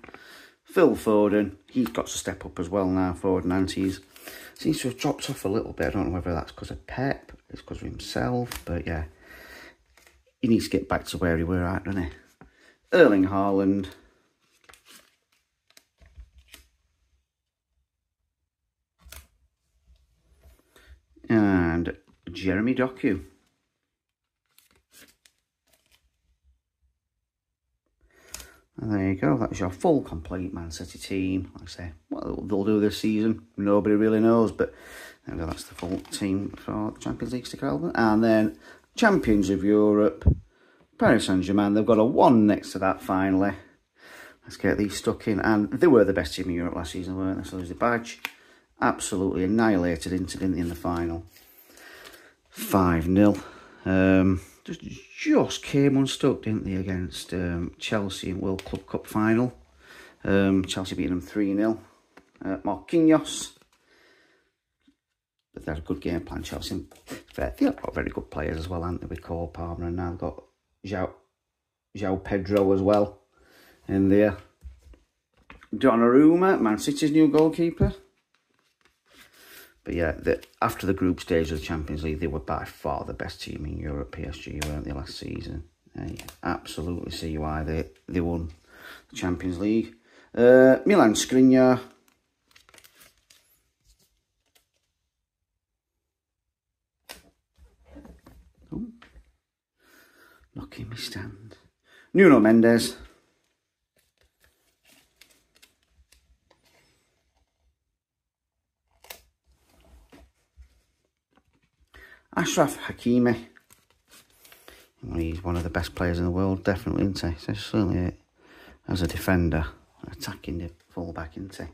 Phil Foden. He's got to step up as well now, Foden. And he seems to have dropped off a little bit. I don't know whether that's because of Pep. It's because of himself. But yeah. He needs to get back to where he were at, doesn't he? Erling Haaland. And Jeremy Doku. And there you go. That's your full, complete Man City team. Like I say, what they'll do this season, nobody really knows. But there we go, that's the full team for the Champions League sticker album. And then Champions of Europe, Paris Saint-Germain. They've got a 1 next to that finally. Let's get these stuck in. And they were the best team in Europe last season, weren't they? So there's the badge. Absolutely annihilated in the final. 5-0. Just came unstuck, didn't they, against Chelsea in World Club Cup final. Chelsea beating them 3-0. Marquinhos. But they had a good game plan, Chelsea. They've got very good players as well, haven't they, with Cole Palmer, and now they've got João Pedro as well in there. Donnarumma, Man City's new goalkeeper. But yeah, after the group stage of the Champions League, they were by far the best team in Europe, PSG, weren't they, last season? You absolutely see why they won the Champions League. Milan Skriniar. Ooh. Knocking me stand. Nuno Mendes. Ashraf Hakimi. He's one of the best players in the world, definitely, isn't he? So certainly as a defender, attacking the full-back, isn't he?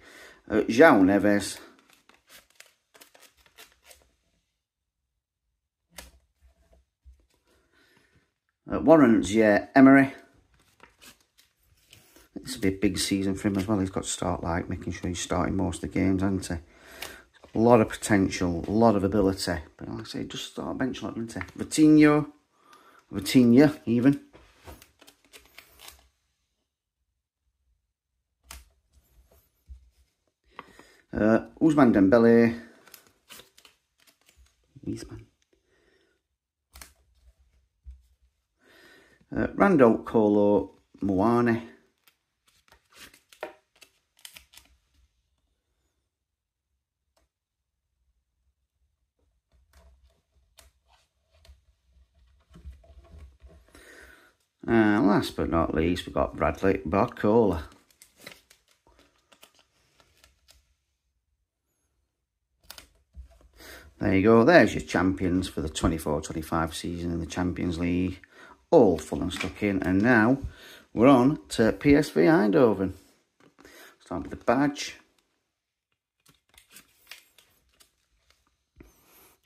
João Neves. Warren's, yeah, Emery. It's a big season for him as well. He's got to start like making sure he's starting most of the games, hasn't he? A lot of potential, a lot of ability. But like I say, just start bench lot, didn't he? Vitinha even. Ousmane Dembele. Randall Kolo Muane. And last but not least, we've got Bradley Barcola. There you go, there's your champions for the 24-25 season in the Champions League. All full and stuck in, and now we're on to PSV Eindhoven. Start with the badge.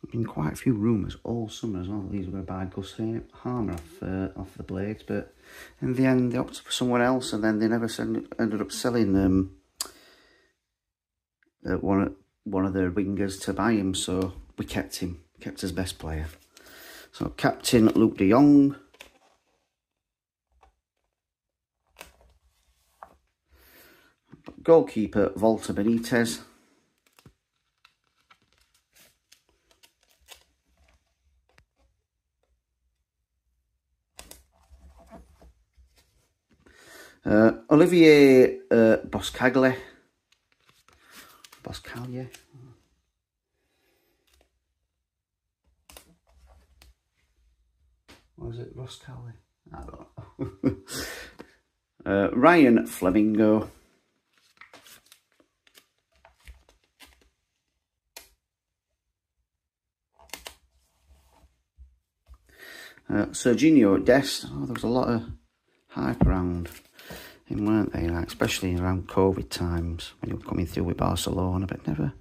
There's been quite a few rumours all summer as well. These were going to buy Gus Harmer off the Blades, but in the end they opted for someone else, and then they never ended up selling one of their wingers to buy him, so we kept him, kept his best player. So captain Luke de Jong. Goalkeeper Walter Benitez. Olivier Boscaglia. Or is it Boscaglia? I don't know. Ryan Flamingo. Serginho Dest. Oh, there was a lot of hype around him, weren't they? Like, especially around COVID times when he was coming through with Barcelona, but never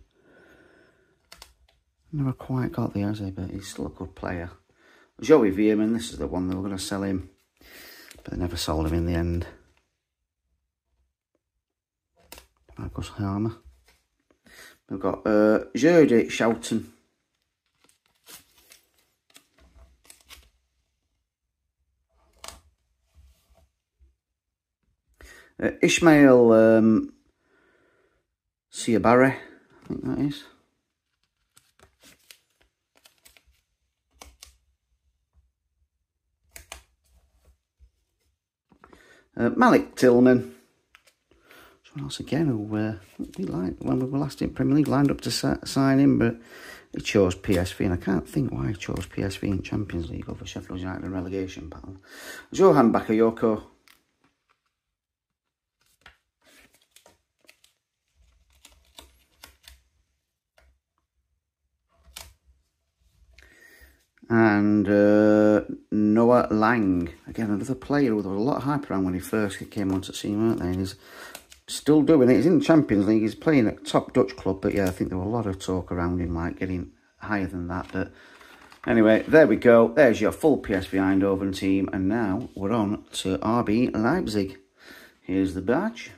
quite got there, has he? But he's still a good player. Joey Veerman, this is the one they were going to sell him, but they never sold him in the end. Marcus Harmer. We've got Jordi Schouten. Ismail Siabare, I think that is. Malik Tillman. Someone else again who we liked when we were last in Premier League, lined up to sign him, but he chose PSV, and I can't think why he chose PSV in Champions League over Sheffield United in relegation battle. Johan Bakayoko. And Noah Lang, again another player who there was a lot of hype around when he first came onto the scene, weren't they? And he's still doing it. He's in the Champions League. He's playing at a top Dutch club, but yeah, I think there was a lot of talk around him, like getting higher than that. But anyway, there we go. There's your full PSV Eindhoven team, and now we're on to RB Leipzig. Here's the badge.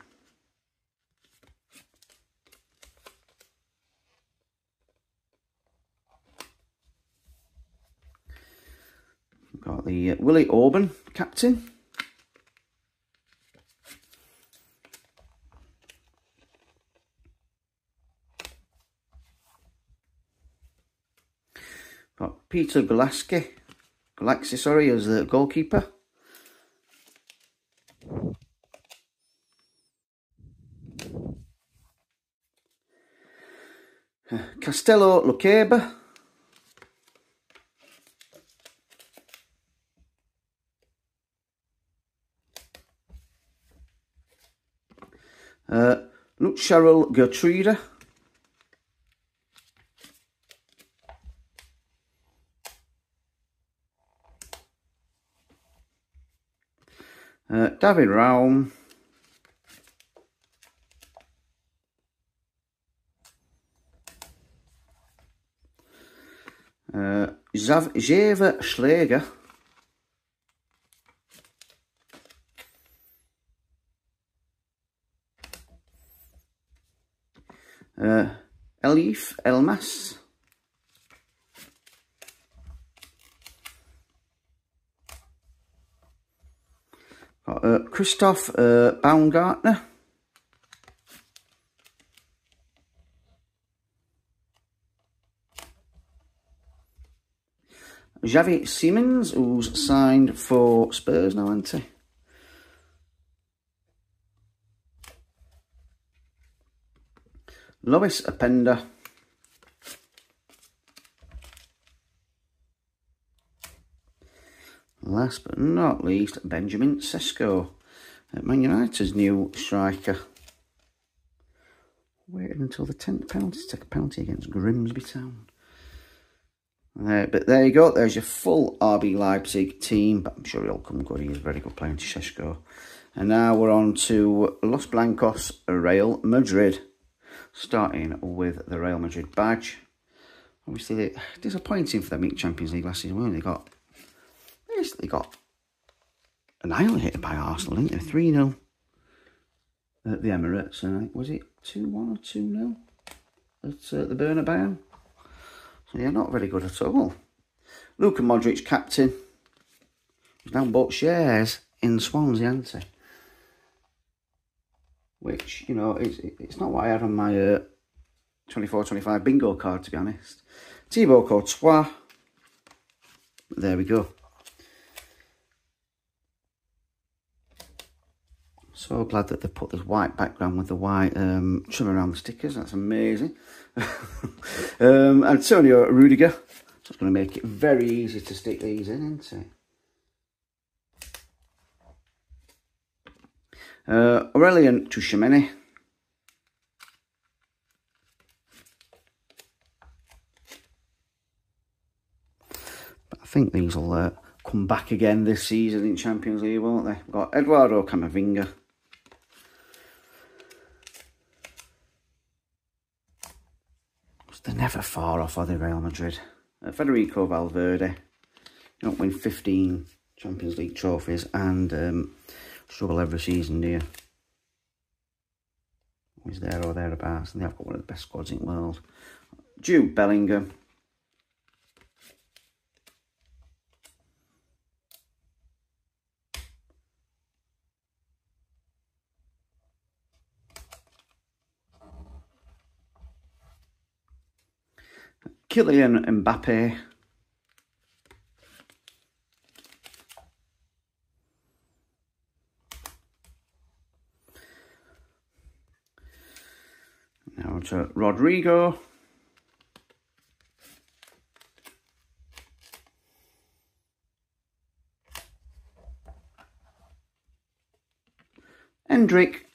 Got the Willie Orban, captain. Got Peter Galaxy, as the goalkeeper. Castello Luqueba. Luke Cheryl Gertrude. David Raum. Jeva Schläger. Elif Elmas. Got Christoph Baumgartner. Xavi Simons, who's signed for Spurs now, hasn't he? Lois Openda. Last but not least, Benjamin Sesko, Man United's new striker. Waited until the 10th penalty to take a penalty against Grimsby Town. But there you go, there's your full RB Leipzig team, but I'm sure he'll come good. He's a very good player, Sesko. And now we're on to Los Blancos, Real Madrid. Starting with the Real Madrid badge. Obviously, they're disappointing for them in Champions League last season, weren't they? Basically got annihilated by Arsenal, didn't they? 3-0 at the Emirates. Was it 2-1 or 2-0 at the Bernabeu? So yeah, not very good at all. Luka Modric, captain. He's now bought shares in Swansea, hasn't he? Which, you know, it's not what I had on my 24-25 bingo card, to be honest. Thibaut Courtois. There we go. So glad that they put this white background with the white trim around the stickers. That's amazing. Antonio Rudiger. So it's going to make it very easy to stick these in, isn't it? Aurelien Tchouameni. But I think these will come back again this season in Champions League, won't they? We've got Eduardo Camavinga. They're never far off, are they, Real Madrid? Federico Valverde. You don't win 15 Champions League trophies and struggle every season, do you? Always there or thereabouts, and they have got one of the best squads in the world. Jude Bellingham. Kylian Mbappe. Now to Rodrigo. Hendrick.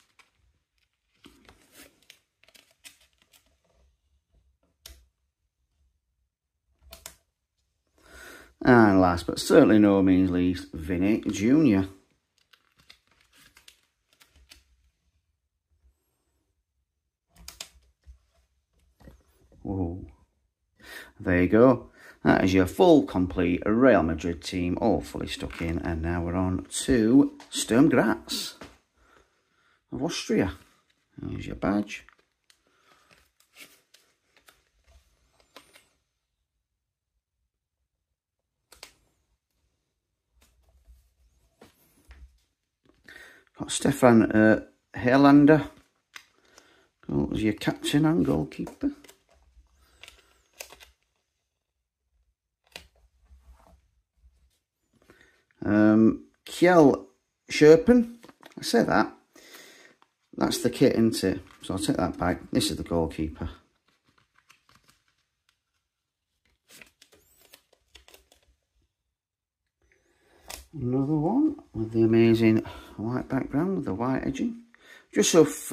And last but certainly no means least, Vinny Jr. Whoa. There you go. That is your full, complete Real Madrid team, all fully stuck in. And now we're on to Sturm Graz of Austria. There's your badge. Got Stefan Herlander. As your captain and goalkeeper. Kjell Scherpen. I say that. That's the kit, isn't it? So I'll take that back. This is the goalkeeper. Another one with the amazing white background with the white edging. Jusuf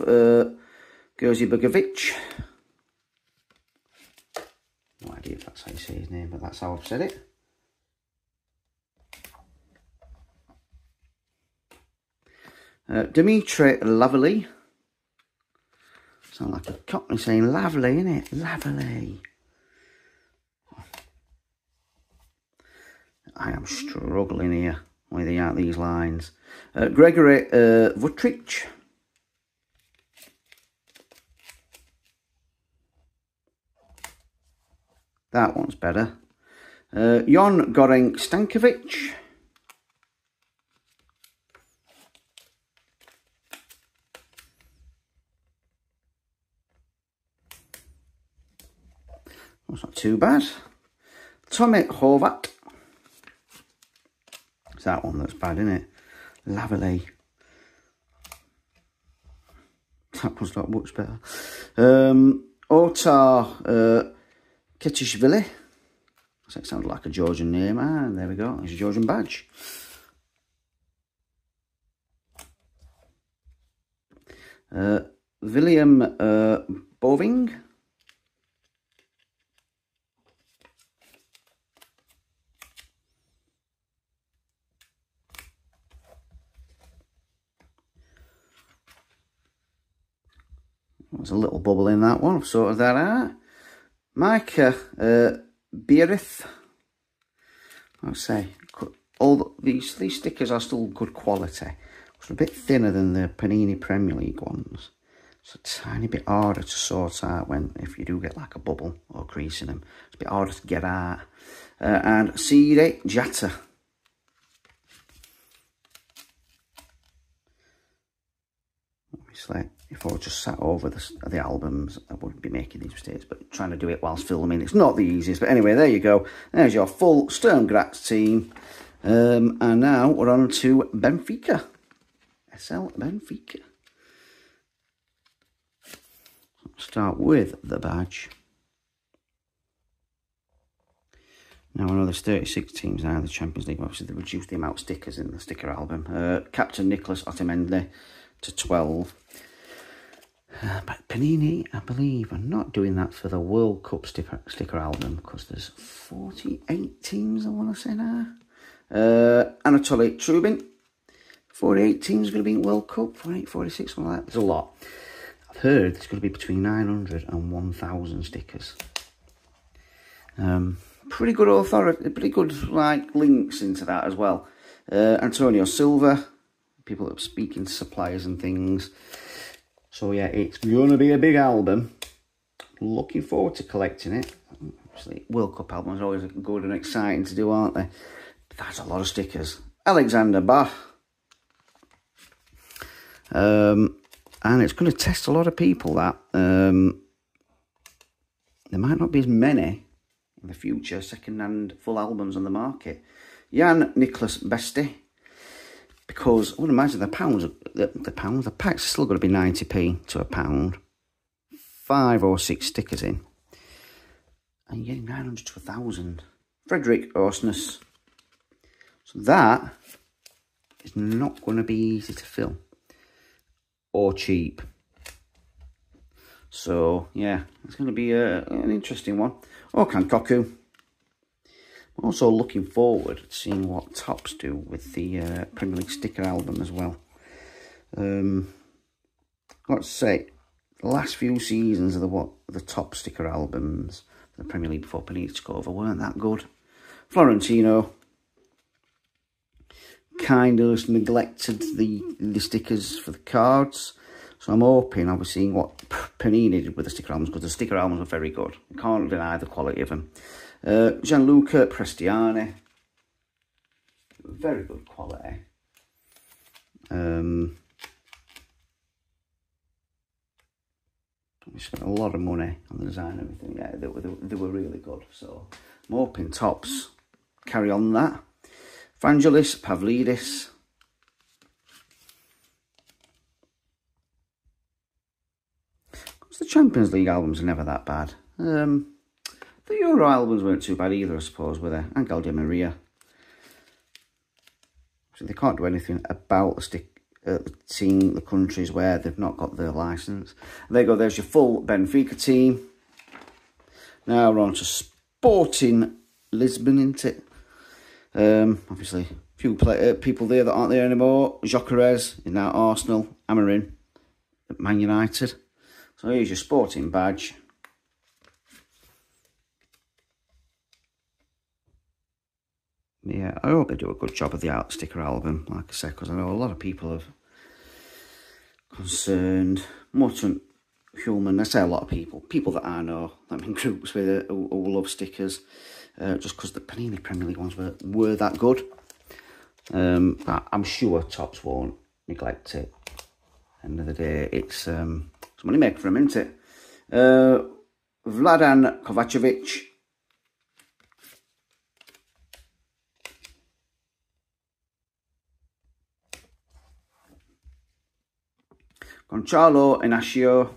Gerzibegovic. No idea if that's how you say his name, but that's how I've said it. Dimitri Lavely. Sound like a cockney saying lovely, innit? Lavely. I am struggling here with these lines. Gregory Vutric. That one's better. Jon Gorenk Stankovic. That's not too bad. Tommy Horvat. It's that one that's bad, isn't it? Lavalley. That one's not much better. Otar Ketishvili. That sounds like a Georgian name. Ah, there we go. There's a Georgian badge. William Boving. There's a little bubble in that one. I've sorted that out. Micah Beerith. I'll say all these stickers are still good quality. It's a bit thinner than the Panini Premier League ones. It's a tiny bit harder to sort out if you do get like a bubble or crease in them. It's a bit harder to get out. And Siri Jatta. Obviously, if I just sat over the albums, I wouldn't be making these mistakes, but trying to do it whilst filming, it's not the easiest. But anyway, there you go. There's your full Sturm Graz team. And now we're on to Benfica. SL Benfica. Start with the badge. Now, I know there's 36 teams now in the Champions League. Obviously, they reduced the amount of stickers in the sticker album. Captain Nicholas Otamendi to 12. But Panini, I believe, are not doing that for the World Cup sticker album because there's 48 teams, I want to say now. Anatoly Trubin. 48 teams going to be in World Cup. 48, 46, something like that. There's a lot. I've heard there's going to be between 900 and 1,000 stickers. Pretty good authority, pretty good like links into that as well. Antonio Silva, people that are speaking to suppliers and things. So yeah, it's going to be a big album. Looking forward to collecting it. Obviously, World Cup albums are always good and exciting to do, aren't they? But that's a lot of stickers. Alexander Bach. And it's going to test a lot of people, that. There might not be as many in the future second-hand full albums on the market. Jan Nicholas Besti. Because I would imagine the pack's still got to be 90p to £1. 5 or 6 stickers in. And you're getting 900 to 1,000. Frederick Orsnes. So that is not going to be easy to fill. Or cheap. So, yeah, it's going to be an interesting one. Okan Koku. I'm also looking forward to seeing what Topps do with the Premier League sticker album as well. Let's say, the last few seasons of the top sticker albums for the Premier League before Panini took over weren't that good. Florentino kind of neglected the stickers for the cards. So I'm hoping I'll be seeing what Panini did with the sticker albums, because the sticker albums are very good. You can't deny the quality of them. Gianluca Prestiani. Very good quality. We spent a lot of money on the design and everything. Yeah, they were really good. So I'm hoping Topps carry on that. Vangelis Pavlidis. The Champions League albums are never that bad. The Euro albums weren't too bad either, I suppose, were they? Angel Di Maria. So they can't do anything about the team, the countries where they've not got their licence. There you go, there's your full Benfica team. Now we're on to Sporting Lisbon, isn't it? Obviously, a few people there that aren't there anymore. Jokeres is now Arsenal. Amarin at Man United. So here's your Sporting badge. Yeah, I hope they do a good job of the sticker album, like I said, because I know a lot of people have concerned. Hulman. I say a lot of people that I know, I'm in groups with who love stickers, just because the Panini Premier League ones were that good. But I'm sure Topps won't neglect it. End of the day, it's money maker for him, isn't it? Vladan Kovacevic. Gonçalo Inacio.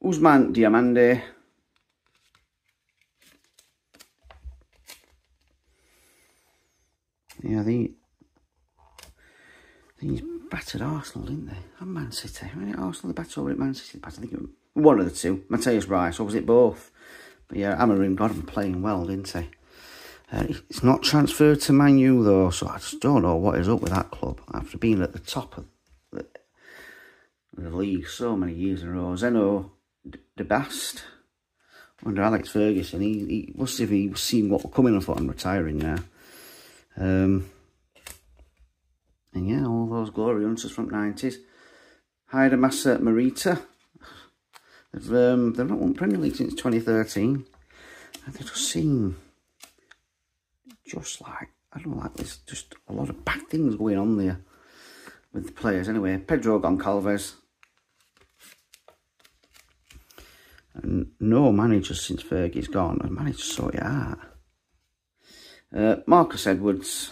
Usman Diamande. Yeah, these battered Arsenal, didn't they? And Man City. I mean, Arsenal, they battered over at Man City. I think it was one of the two. Mateus Rice, or was it both? But yeah, Amarim got him playing well, didn't he? It's not transferred to Man U, though, so I just don't know what is up with that club. After being at the top of the league so many years in a row. Zeno De Bast, under Alex Ferguson, he must have he was seeing what were coming. I thought, I'm retiring now. And yeah, all those glory hunters from 90s. Haida Massa Marita. They've not won Premier League since 2013. And they just seem just like, I don't know, like there's just a lot of bad things going on there with the players. Anyway, Pedro Goncalves. And no managers since Fergie's gone have managed to sort it out. Marcus Edwards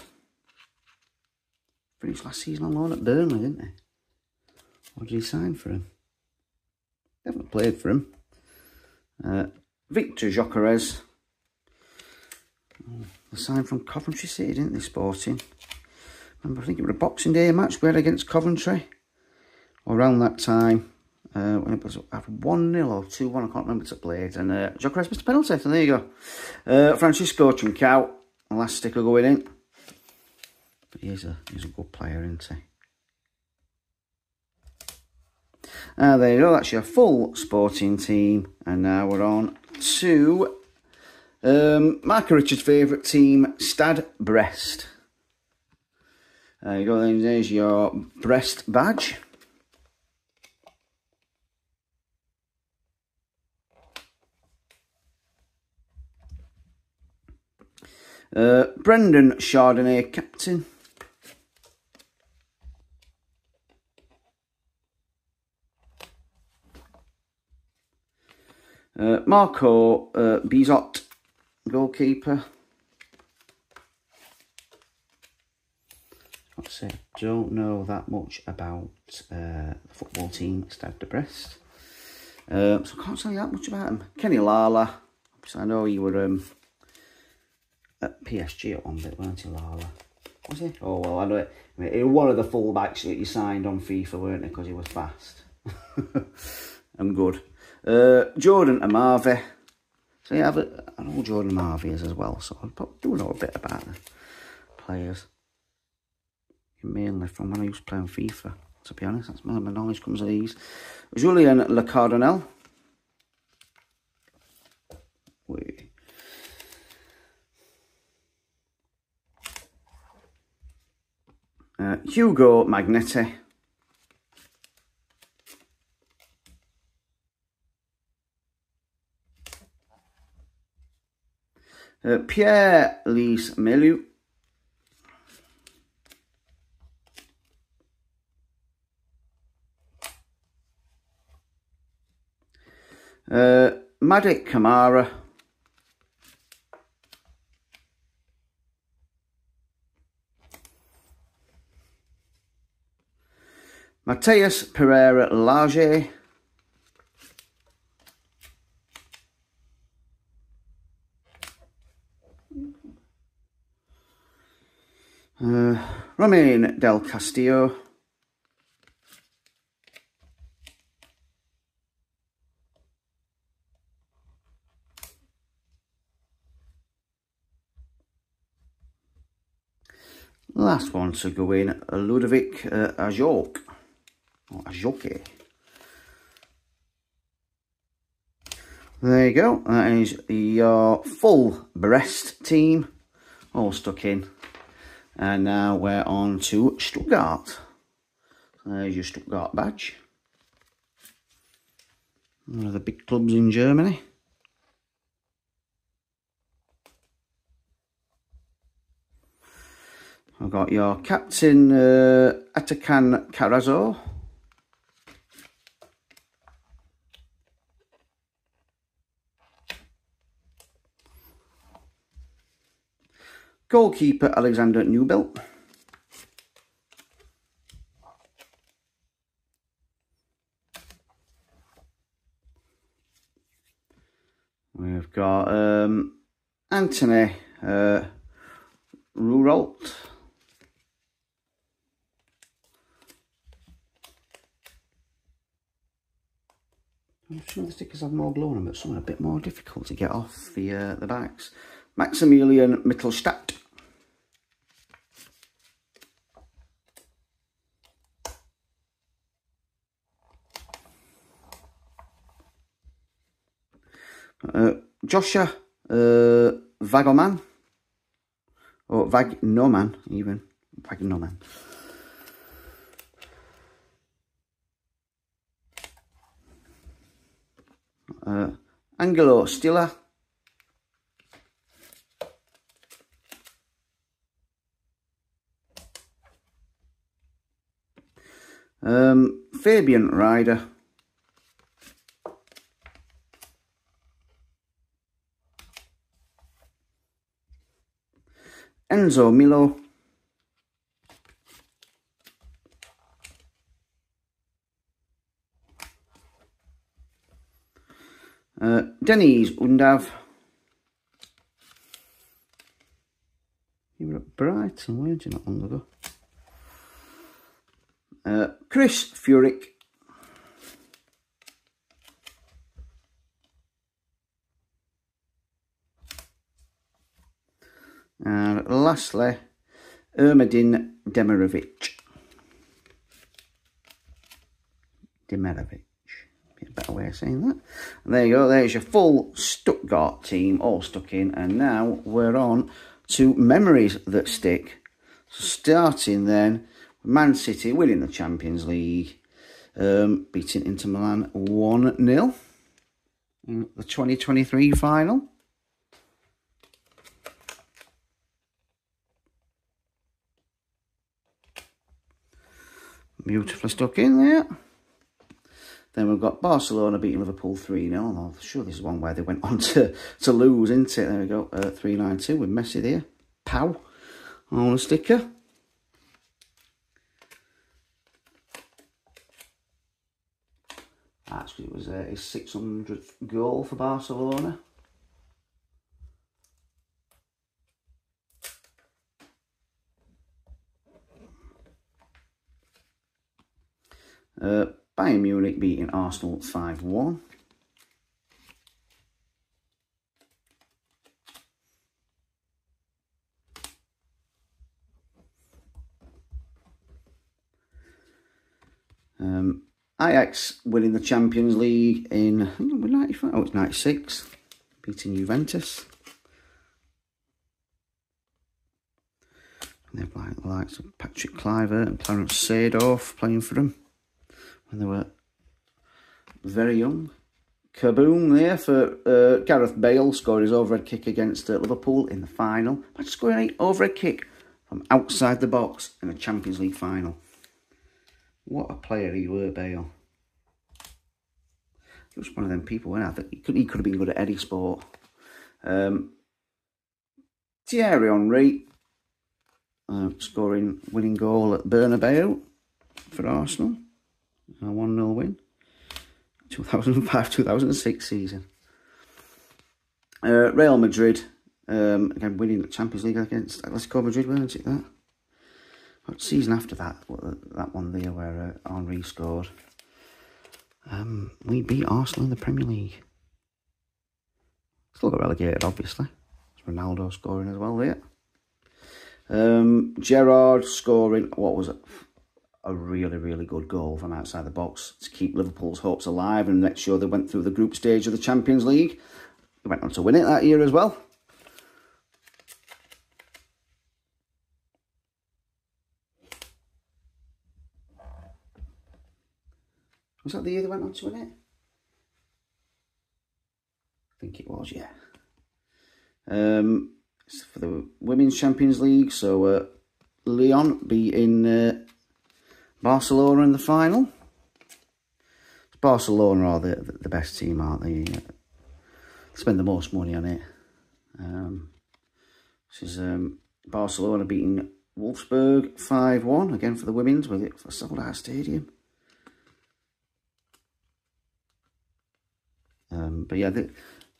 finished last season on loan at Burnley, didn't he? Or did he sign for him? Haven't played for him. Victor Gyökeres. They signed from Coventry City, didn't they, Sporting? Remember, I think it was a Boxing Day match we had against Coventry. Around that time, when it was 1-0 or 2-1, I can't remember to played. And Gyökeres missed a penalty, so there you go. Francisco Trincao, the last sticker going in. But he's a good player, isn't he? There you go, that's your full Sporting team. And now we're on to Michael Richards' favourite team, Stade Brest. There you go, then there's your Brest badge. Brendan Chardonnay, captain. Marco Bizot, goalkeeper. I'd say don't know that much about the football team Stade de Brest, so I can't say that much about him. Kenny Lala, I know you were at PSG at one bit, weren't you, Lala? Was he? Oh well, I know it. I mean, he was one of the fullbacks that you signed on FIFA, weren't he? Because he was fast and good. Jordan Amavi. So yeah, I know who Jordan Amavi is as well, so I do know a bit about the players. Mainly from when I used to play on FIFA, to be honest. That's where my knowledge comes of these. Julien Le Cardinal. Hugo Magnetti. Pierre-Lise Melu. Madik Kamara. Mateus Pereira Lage. Romain Del Castillo. Last one to go in, Ludovic Ajok. Or Ajoke. There you go. That is your full Brest team. all stuck in. And now we're on to Stuttgart. There's your Stuttgart badge. One of the big clubs in Germany. I've got your captain, Atakan Karazo. Goalkeeper, Alexander Newbill. We've got Anthony Rurault. I'm sure the stickers have more glow on them, but some are a bit more difficult to get off the backs. Maximilian Mittelstadt. Joshua Vagoman, or Vagnoman even, Vagnoman. Angelo Stiller. Fabian Ryder. Enzo Milo. Denise Undav. You were at Brighton, weren't you, not long ago? Chris Furyk. And lastly, Ermedin Demirovic. Be a better way of saying that. And there you go, there's your full Stuttgart team, all stuck in. And now we're on to memories that stick. So starting then, Man City winning the Champions League, beating Inter Milan 1-0 in the 2023 final. Beautifully stuck in there. Then we've got Barcelona beating Liverpool 3-0. I'm sure this is one where they went on to lose, isn't it? There we go, 3-9-2 with Messi there. Pow on a sticker. Actually, it was his 600th goal for Barcelona. Bayern Munich beating Arsenal 5-1. Ajax winning the Champions League in, I think it was 95, oh it's 96, beating Juventus. And they've like the likes of Patrick Kluivert and Clarence Seedorf playing for them when they were very young. Kaboom there for Gareth Bale, scored his overhead kick against Liverpool in the final. Imagine scoring an overhead kick from outside the box in a Champions League final. What a player he were, Bale. He was one of them people, wasn't he? He could have been good at any sport. Thierry Henry scoring winning goal at Bernabeu for Arsenal. A 1-0 win. 2005-2006 season. Real Madrid, again winning the Champions League against Atletico Madrid, weren't it that? What season after that, that one there where Henry scored. We beat Arsenal in the Premier League. Still got relegated, obviously. It's Ronaldo scoring as well there. Gerrard scoring, what was it? A really, really good goal from outside the box to keep Liverpool's hopes alive and make sure they went through the group stage of the Champions League. They went on to win it that year as well. Was that the year they went on to win it? I think it was, yeah. It's for the Women's Champions League. So Lyon beating Barcelona in the final. Barcelona are the best team, aren't they? Spend the most money on it. This is Barcelona beating Wolfsburg 5-1, again for the women's, with it for sold-out stadium. But yeah,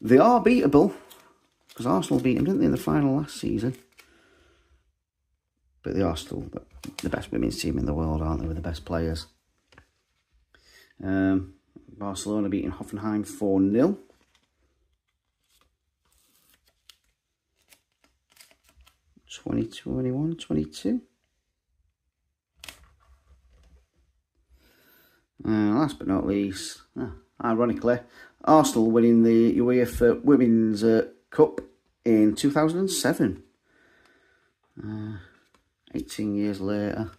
they are beatable, because Arsenal beat them, didn't they, in the final last season? But they are still the best women's team in the world, aren't they, with the best players. Barcelona beating Hoffenheim 4-0. '21-22. Last but not least, ironically, Arsenal winning the UEFA Women's Cup in 2007. 18 years later,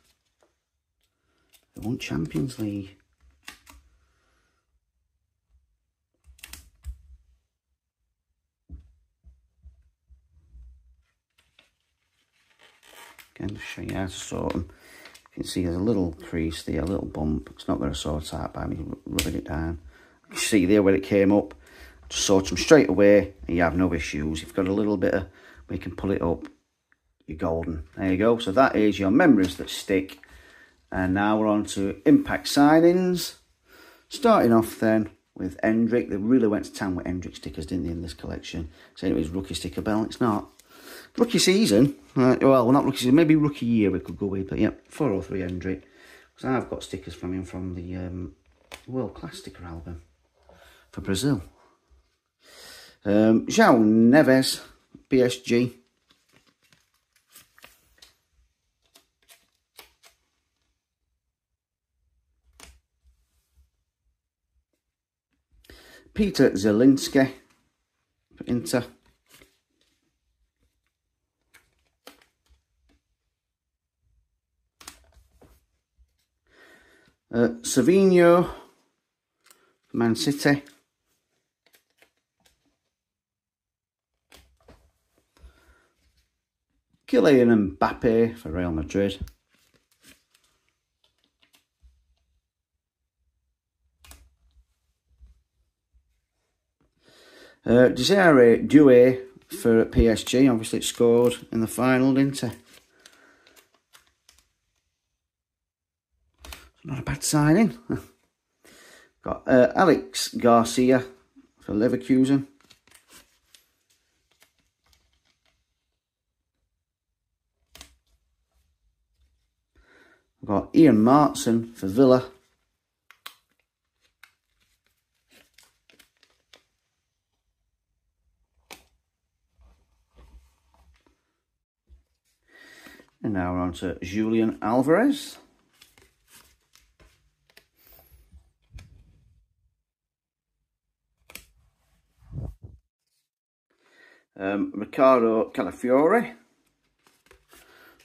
they won Champions League. Again, show you how to sort them. You can see there's a little crease there, a little bump. It's not going to sort out by me rubbing it down. You can see there where it came up. Just sort them straight away and you have no issues. You've got a little bit of, we can pull it up, you're golden. There you go. So that is your memories that stick. And now we're on to impact signings. Starting off then with Hendrick. They really went to town with Hendrick stickers, didn't they, in this collection? Saying it was rookie sticker bell. It's not. Rookie season, well, not rookie season, maybe rookie year we could go with, but yeah, 403 Hendrick. Because I've got stickers from him from the World Class sticker album for Brazil. João Neves, PSG. Peter Zielinski for Inter. Savinho, Man City. Kylian Mbappe for Real Madrid. Desiree Doué for PSG. Obviously it scored in the final, didn't it? Not a bad signing. Got Alex Garcia for Leverkusen. Got Ian Martson for Villa. And now we're on to Julian Alvarez. Ricardo Calafiore.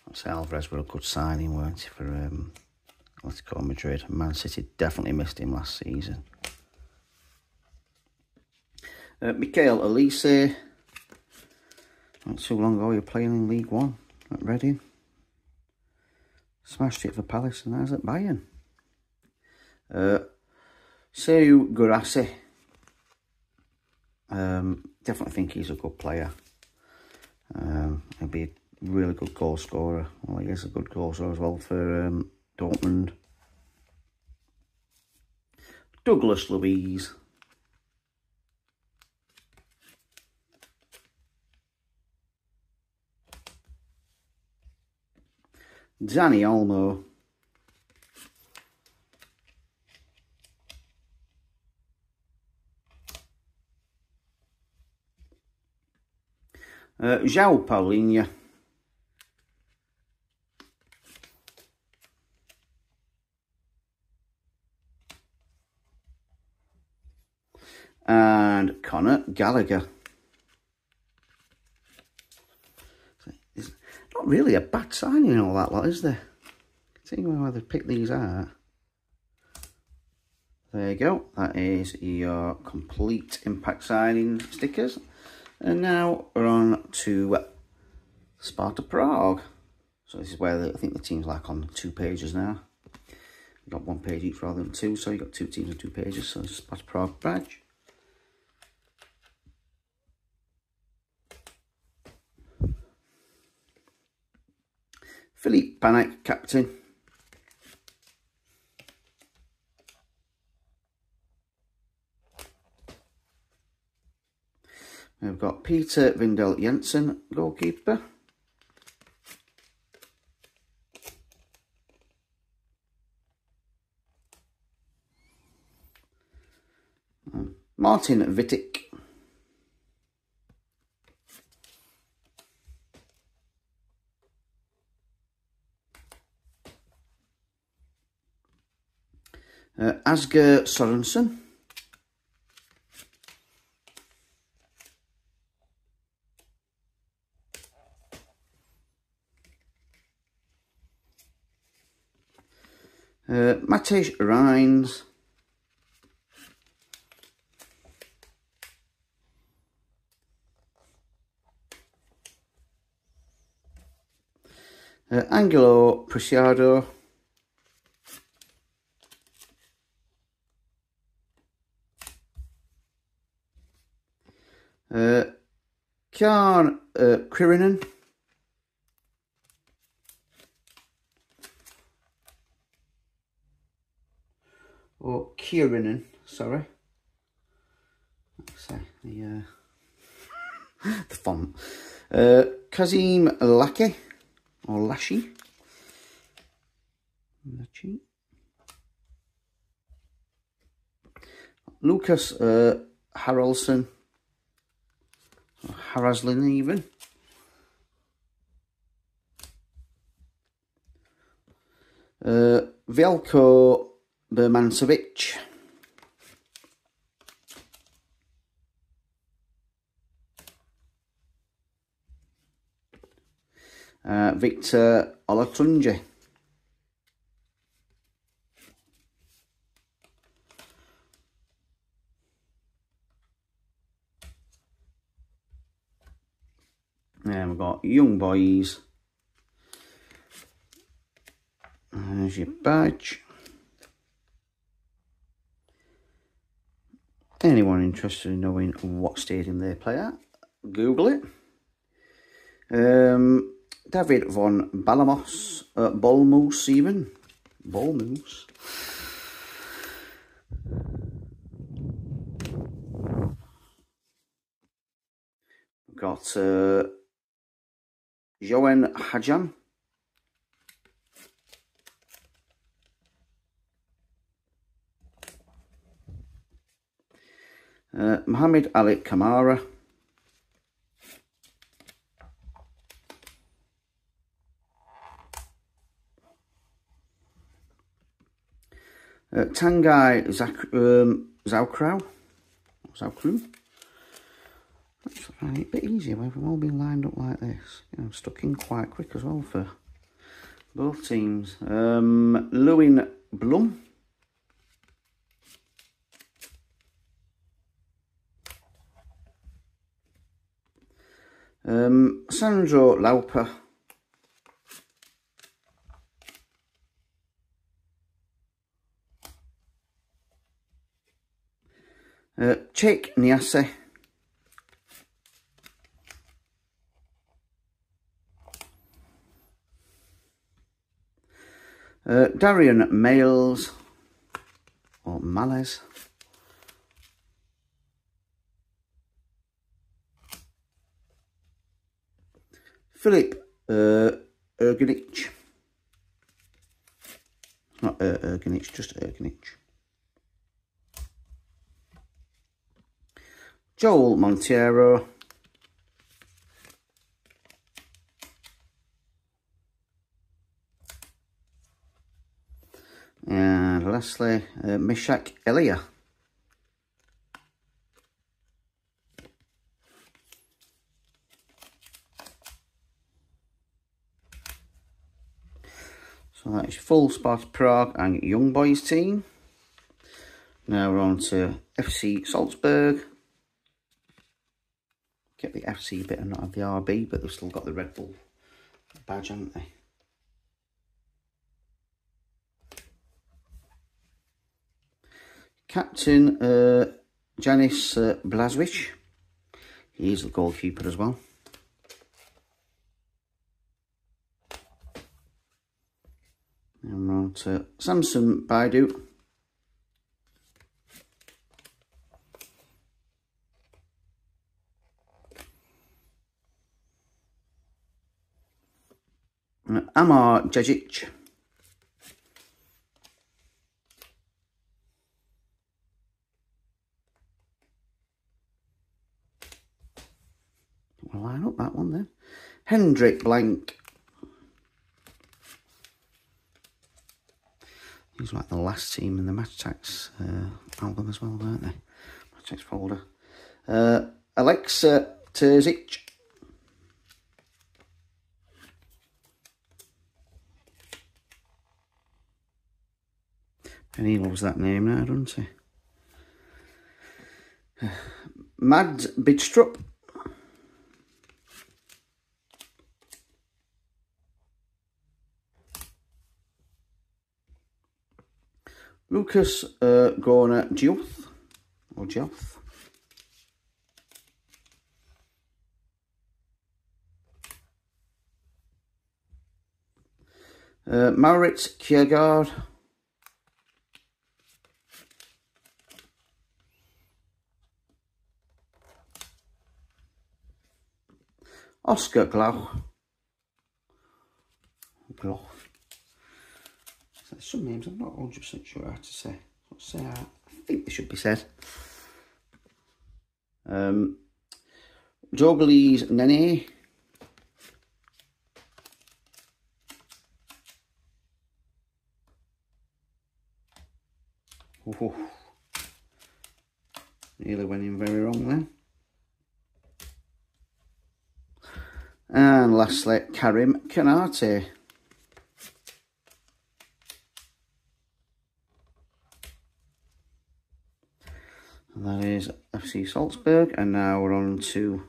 That's Alvarez were a good signing, weren't he, for Atletico Madrid. Man City definitely missed him last season. Michael Olise. Not too long ago, he was playing in League One at Reading. Smashed it for Palace and that's at Bayern. Sekou Guirassy. Definitely think he's a good player. He'll be a really good goal scorer. Well, he is a good goal scorer as well for Dortmund. Douglas Luiz. Dani Olmo. João Paulinho. And Conor Gallagher. It's not really a bad signing all that lot, is there? See why they picked these out. There you go. That is your complete impact signing stickers. And now we're on to Sparta Prague. So this is where I think the team's like on 2 pages now. We've got 1 page each rather than 2, so you've got 2 teams and 2 pages. So it's Sparta Prague badge. Philippe Panek, captain. We've got Peter Vindel Jensen, goalkeeper. Martin Wittek. Asger Sorensen. Matej Reins. Angelo Preciado. Kjarn Kirinen. Or Kirinen, sorry. Let's say the the font. Kazim Laki or Lashi. Lucas Haraldson. Haraslin even. Velko Bermancevic. Victor Olatunji. And we've got Young Boys. There's your badge. Anyone interested in knowing what stadium they play at, Google it. David von Balamos, Bolmoose even. Bolmoose. We've got Joen Hajan. Mohammed Ali Kamara. Tanguy Zaukru. That's find it a bit easier when we've all been lined up like this. You know, stuck in quite quick as well for both teams. Lewin Blum. Sandro Lauper. Chek Niasse. Darian Males or Males. Philip Ergenich. Not Ergenich, just Ergenich. Joel Monteiro. And lastly, Mishak Elia. So that is full Sparta Prague and Young Boys team. Now we're on to FC Salzburg. Get the FC bit and not have the RB, but they've still got the Red Bull badge, haven't they? Captain Janis Blažević. He's the goalkeeper as well. And we're on to Samson Baidu. Amar Djedzic. We'll line up that one then. Hendrik Blank. These are like the last team in the Match Tax album as well, aren't they? Match Tax folder. Alexa Terzic. And he loves that name now, doesn't he? Mads Bidstrup. Lucas Gorner Diouf, or Diouf. Maurits Kjærgaard. Oscar Glauch. Some names I'm not 100% sure how to say. I think they should be said. Jogalies Nene. Oh, nearly went in very wrong then. And lastly, Karim Kanate. And that is FC Salzburg. And now we're on to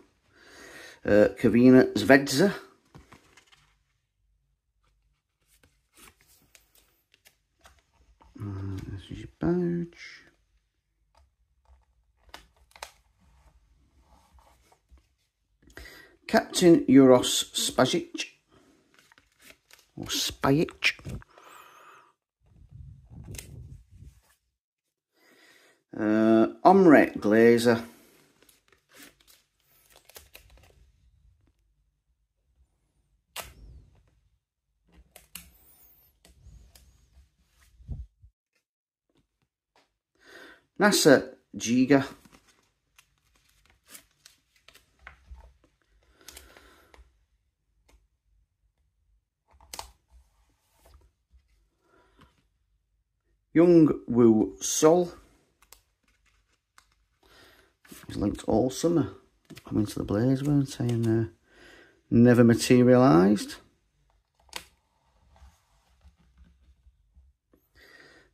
Kavina Zvezda. This is your badge. Captain Uros Spajic, or Spajic. Omre Glazer. Nasser Giga. Young Woo Sol. He's linked all summer. Coming to the Blaze, weren't they? And never materialised.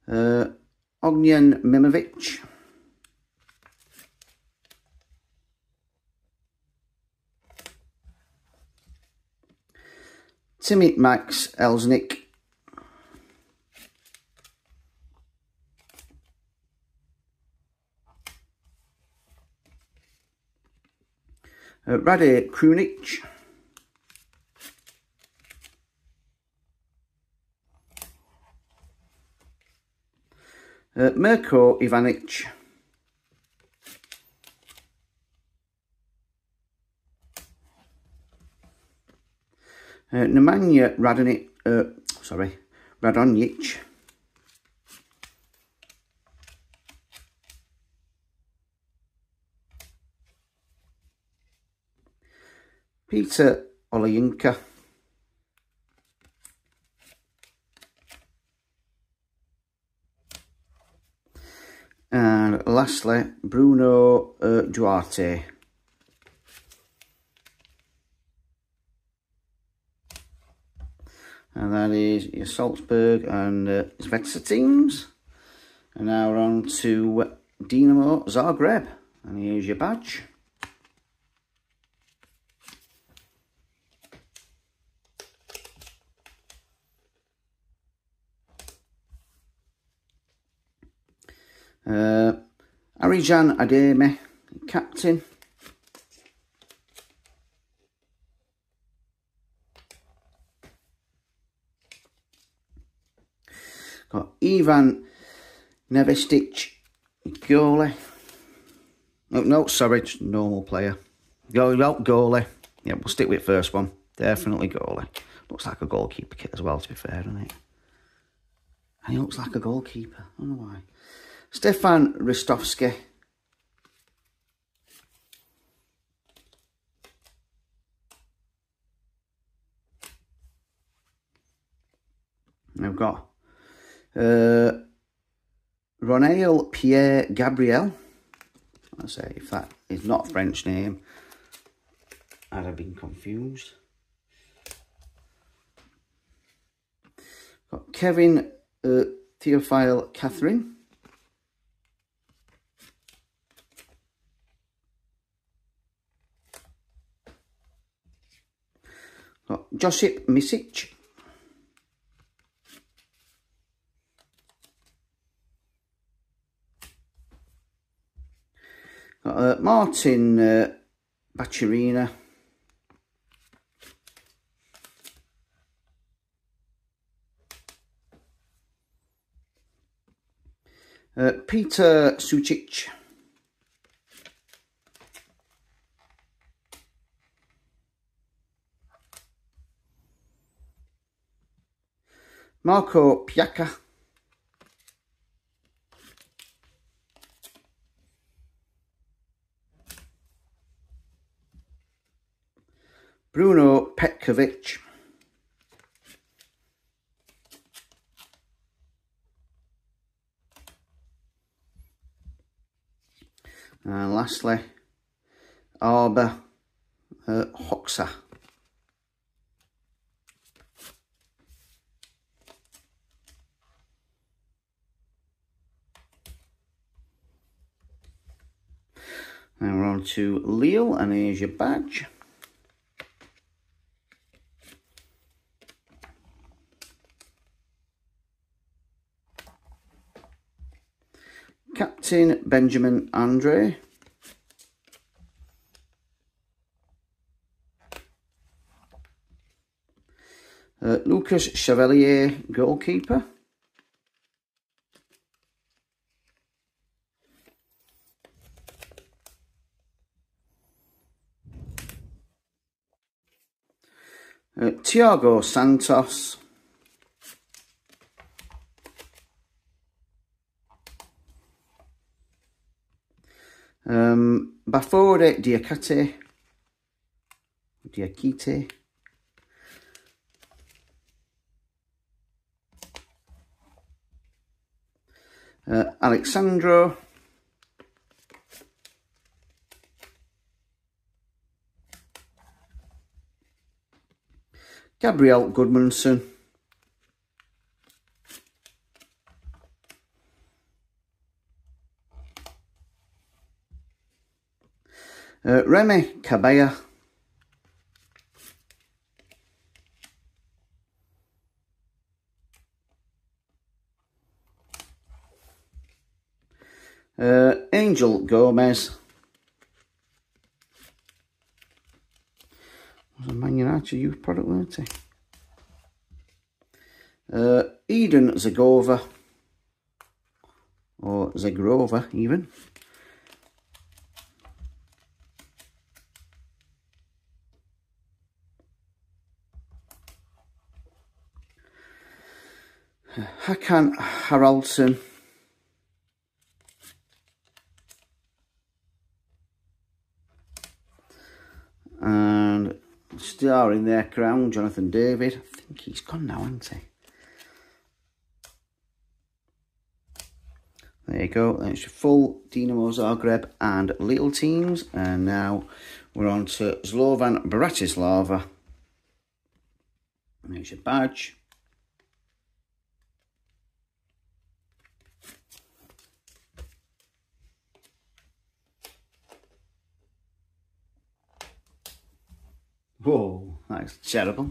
Ognjen Mimovic. Timmy Max Elsnik. Rade Krunic. Mirko Ivanic. Nemanja Radonjic. Peter Olayinka. And lastly, Bruno Duarte. And that is your Salzburg and Zvezda teams. And now we're on to Dinamo Zagreb. And here's your badge. Arijan Ademi, captain. Got Ivan Nevestic, goalie. Oh, no, sorry, just normal player. Goalie. Yeah, we'll stick with first one. Definitely goalie. Looks like a goalkeeper kit as well, to be fair, doesn't it? And he looks like a goalkeeper. I don't know why. Stefan Ristovski. I've got Ronel Pierre Gabriel. Let's say if that is not a French name, I'd have been confused. Got Kevin Theophile Catherine. Got Josip Misic. Got Martin Baccherina. Peter Sucic. Marco Piacca. Bruno Petkovic. And lastly, Arba Hoxa. Now we're on to Lille, and here's your badge. Captain Benjamin Andre. Lucas Chevalier, goalkeeper. Thiago Santos. Bafore Diakite. Alexandro. Gabriel Goodmanson. Remy Cabella. Angel Gomez. Was a Man United youth product, weren't he? Eden Zagova. Or Zagrova, even. Hakan Haraldsson. And star in their crown, Jonathan David. I think he's gone now, hasn't he? There you go. That's your full Dinamo Zagreb and Lille teams. And now we're on to Slovan Bratislava. There's your badge. Whoa, that is terrible.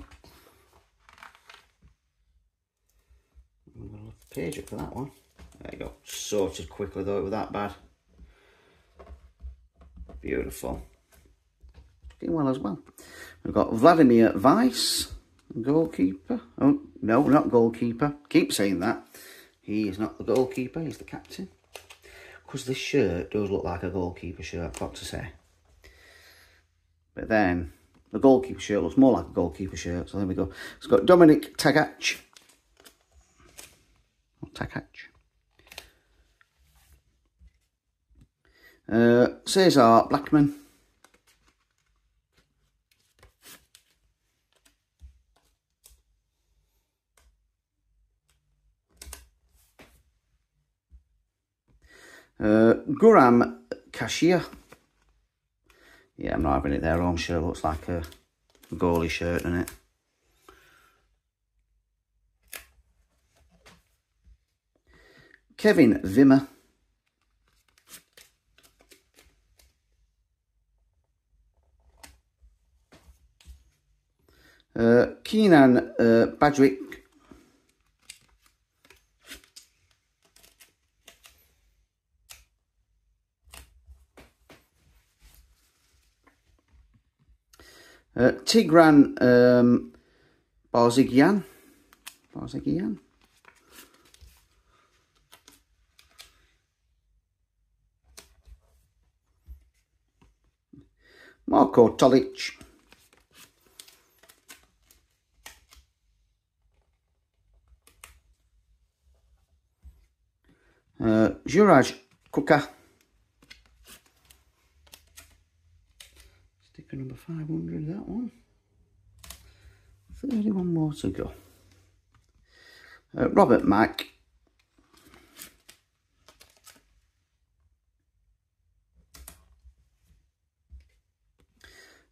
I'm going to lift the page up for that one. There you go. Sorted quickly though, it was that bad. Beautiful. Doing well as well. We've got Vladimir Weiss, goalkeeper. Oh, no, not goalkeeper. Keep saying that. He is not the goalkeeper, he's the captain. Because this shirt does look like a goalkeeper shirt, I've got to say. But then, the goalkeeper shirt looks more like a goalkeeper shirt. So there we go. It's got Dominic Tagach. Cesar Blackman. Guram Kashia. Yeah, I'm not having it there. Home shirt looks like a goalie shirt, doesn't it? Kevin Vimmer. Keenan Badrick. Tigran Barzigyan. Marko Tolic. Juraj Kuka. Sticker number 500, that one. 31 more to go. Robert Mack.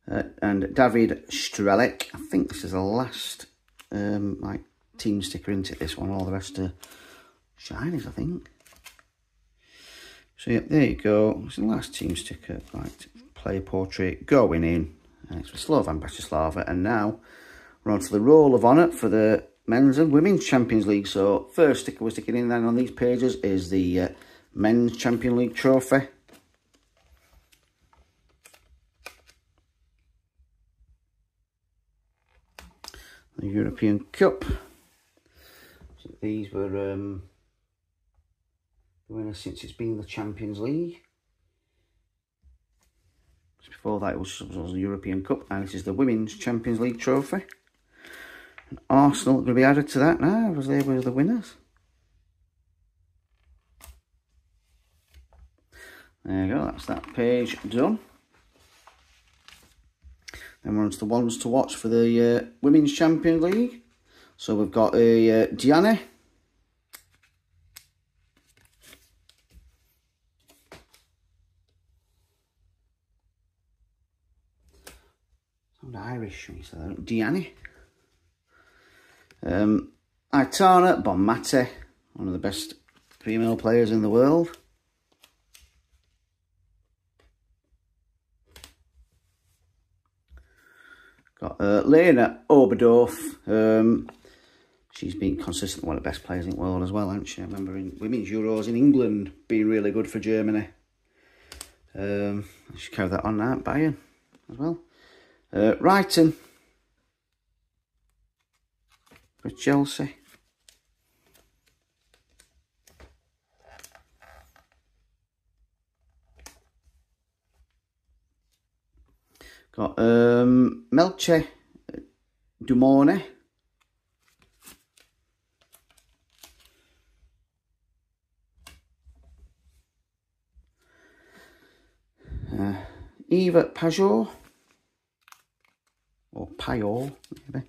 And David Strelec. I think this is the last like team sticker into this one. All the rest are shinies, I think. So yeah, there you go. It's the last team sticker, right? Player portrait going in, and it's for Slovan Bratislava. And now we're on to the Roll of Honour for the Men's and Women's Champions League. So first sticker we're sticking in then on these pages is the Men's Champions League trophy. The European Cup. So these were the winner since it's been the Champions League. Before that it was the European Cup, and this is the Women's Champions League trophy. And Arsenal are going to be added to that now, as they were the winners. There you go, that's that page done. Then we're on to the ones to watch for the Women's Champions League. So we've got a Diane. Sound Irish when you say that. Diane. Aitana Bonmati, one of the best female players in the world. Got Lena Oberdorf. She's been consistently one of the best players in the world as well, hasn't she? I remember in Women's Euros in England being really good for Germany. She carried that on now at Bayern as well. Wrighton for Chelsea. Got Melche Dumone. Eva Pajot. Or Pajot, maybe.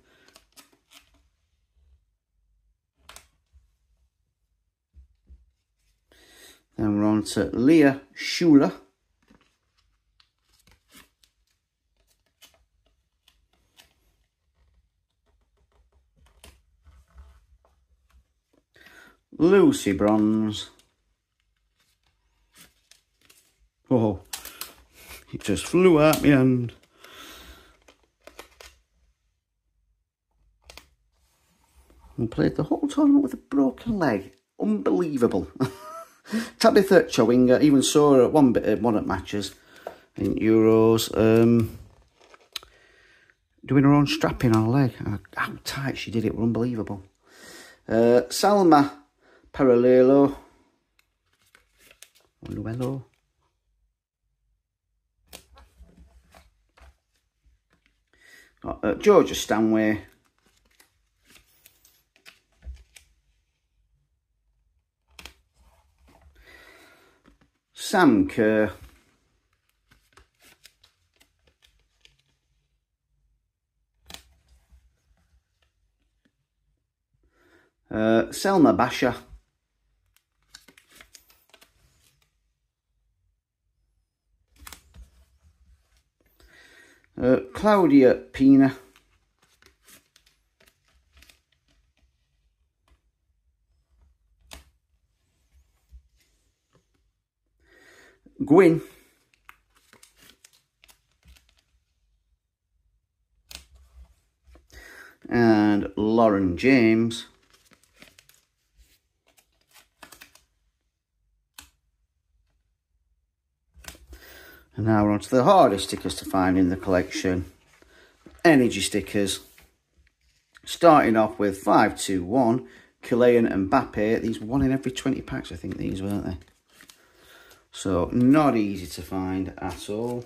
Then we're on to Leah Schuler. Lucy Bronze. Oh, it just flew out my hand. and played the whole tournament with a broken leg. Unbelievable. Tabitha Chowing even saw her at one at matches in Euros, doing her own strapping on her leg. How tight she did it, were unbelievable. Salma Parallelo. Georgia Stanway. Sam Kerr. Selma Basha. Claudia Pina. Gwyn. And Lauren James. And now we're on to the hardest stickers to find in the collection. Energy stickers. Starting off with 521, Kylian Mbappe. These were 1 in every 20 packs, I think these, weren't they? So, not easy to find at all.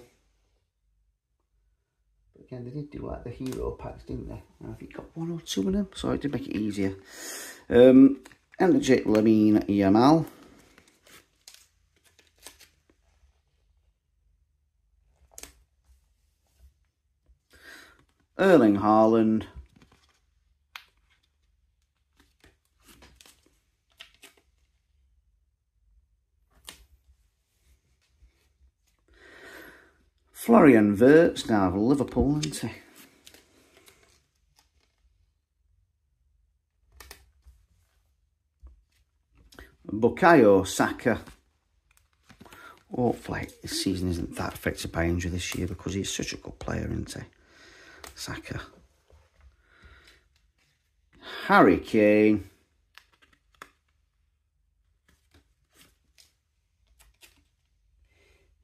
But again, they did do like the hero packs, didn't they? I think got 1 or 2 of them, so it did make it easier. Energy Lamine Yamal. Erling Haaland. Florian Wirtz, now of Liverpool, isn't he? Bukayo Saka. Hopefully this season isn't that affected by injury this year because he's such a good player, isn't he? Saka. Harry Kane.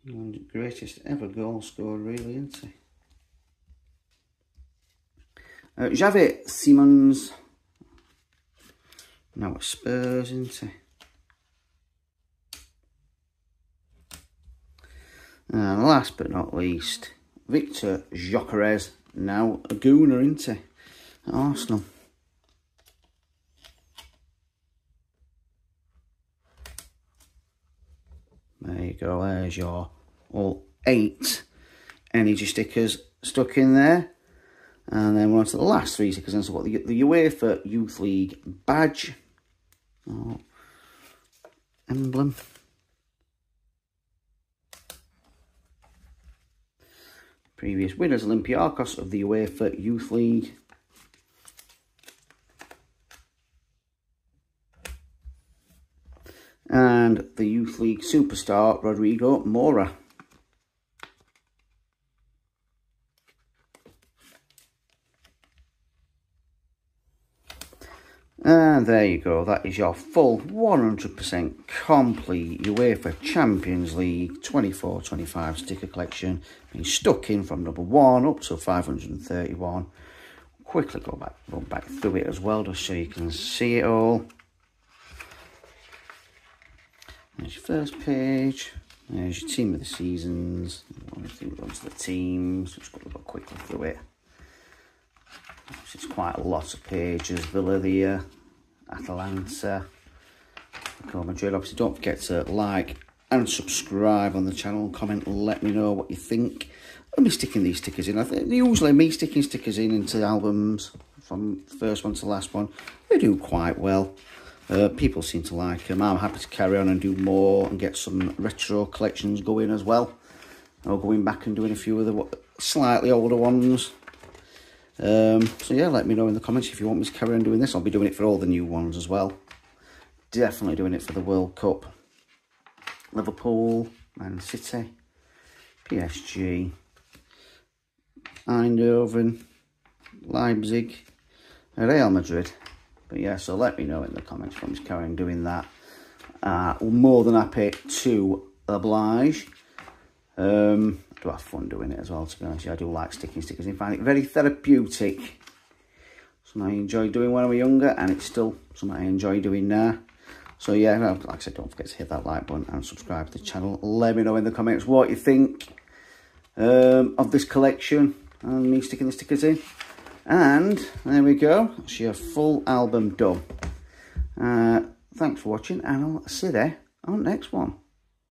And greatest ever goal scorer, really, isn't he? Javi Simons. Now at Spurs, isn't he? And last but not least, Victor Gyökeres. Now a Gooner, isn't he? At Arsenal. There you go, there's your all 8 energy stickers stuck in there. And then we're on to the last 3 stickers. And so what the UEFA Youth League badge. Oh, emblem. Previous winners, Olympiacos of the UEFA Youth League. And the Youth League superstar, Rodrigo Mora. And there you go, that is your full 100% complete UEFA Champions League 24-25 sticker collection. Being stuck in from number 1 up to 531. Quickly run back through it as well, just so you can see it all. There's your first page. There's your team of the seasons. Onto the teams. Just got to go quickly through it. It's quite a lot of pages. Villa, Atalanta, Real Madrid. Obviously, don't forget to like and subscribe on the channel. Comment, let me know what you think. I'll be sticking these stickers in. I think usually me sticking stickers into albums from first one to last one, they do quite well. People seem to like them. I'm happy to carry on and do more and get some retro collections going as well. Or going back and doing a few of the slightly older ones. So yeah, let me know in the comments if you want me to carry on doing this. I'll be doing it for all the new ones as well. Definitely doing it for the World Cup. Liverpool, Man City, PSG, Eindhoven, Leipzig, Real Madrid, But yeah, so let me know in the comments if I'm just carrying doing that. More than happy to oblige. I do have fun doing it as well, to be honest. I do like sticking stickers. I find it very therapeutic. Something I enjoyed doing when I was younger, and it's still something I enjoy doing now. So yeah, like I said, don't forget to hit that like button and subscribe to the channel. Let me know in the comments what you think of this collection and me sticking the stickers in. And there we go, that's your full album done. Thanks for watching, and I'll see you there on the next one.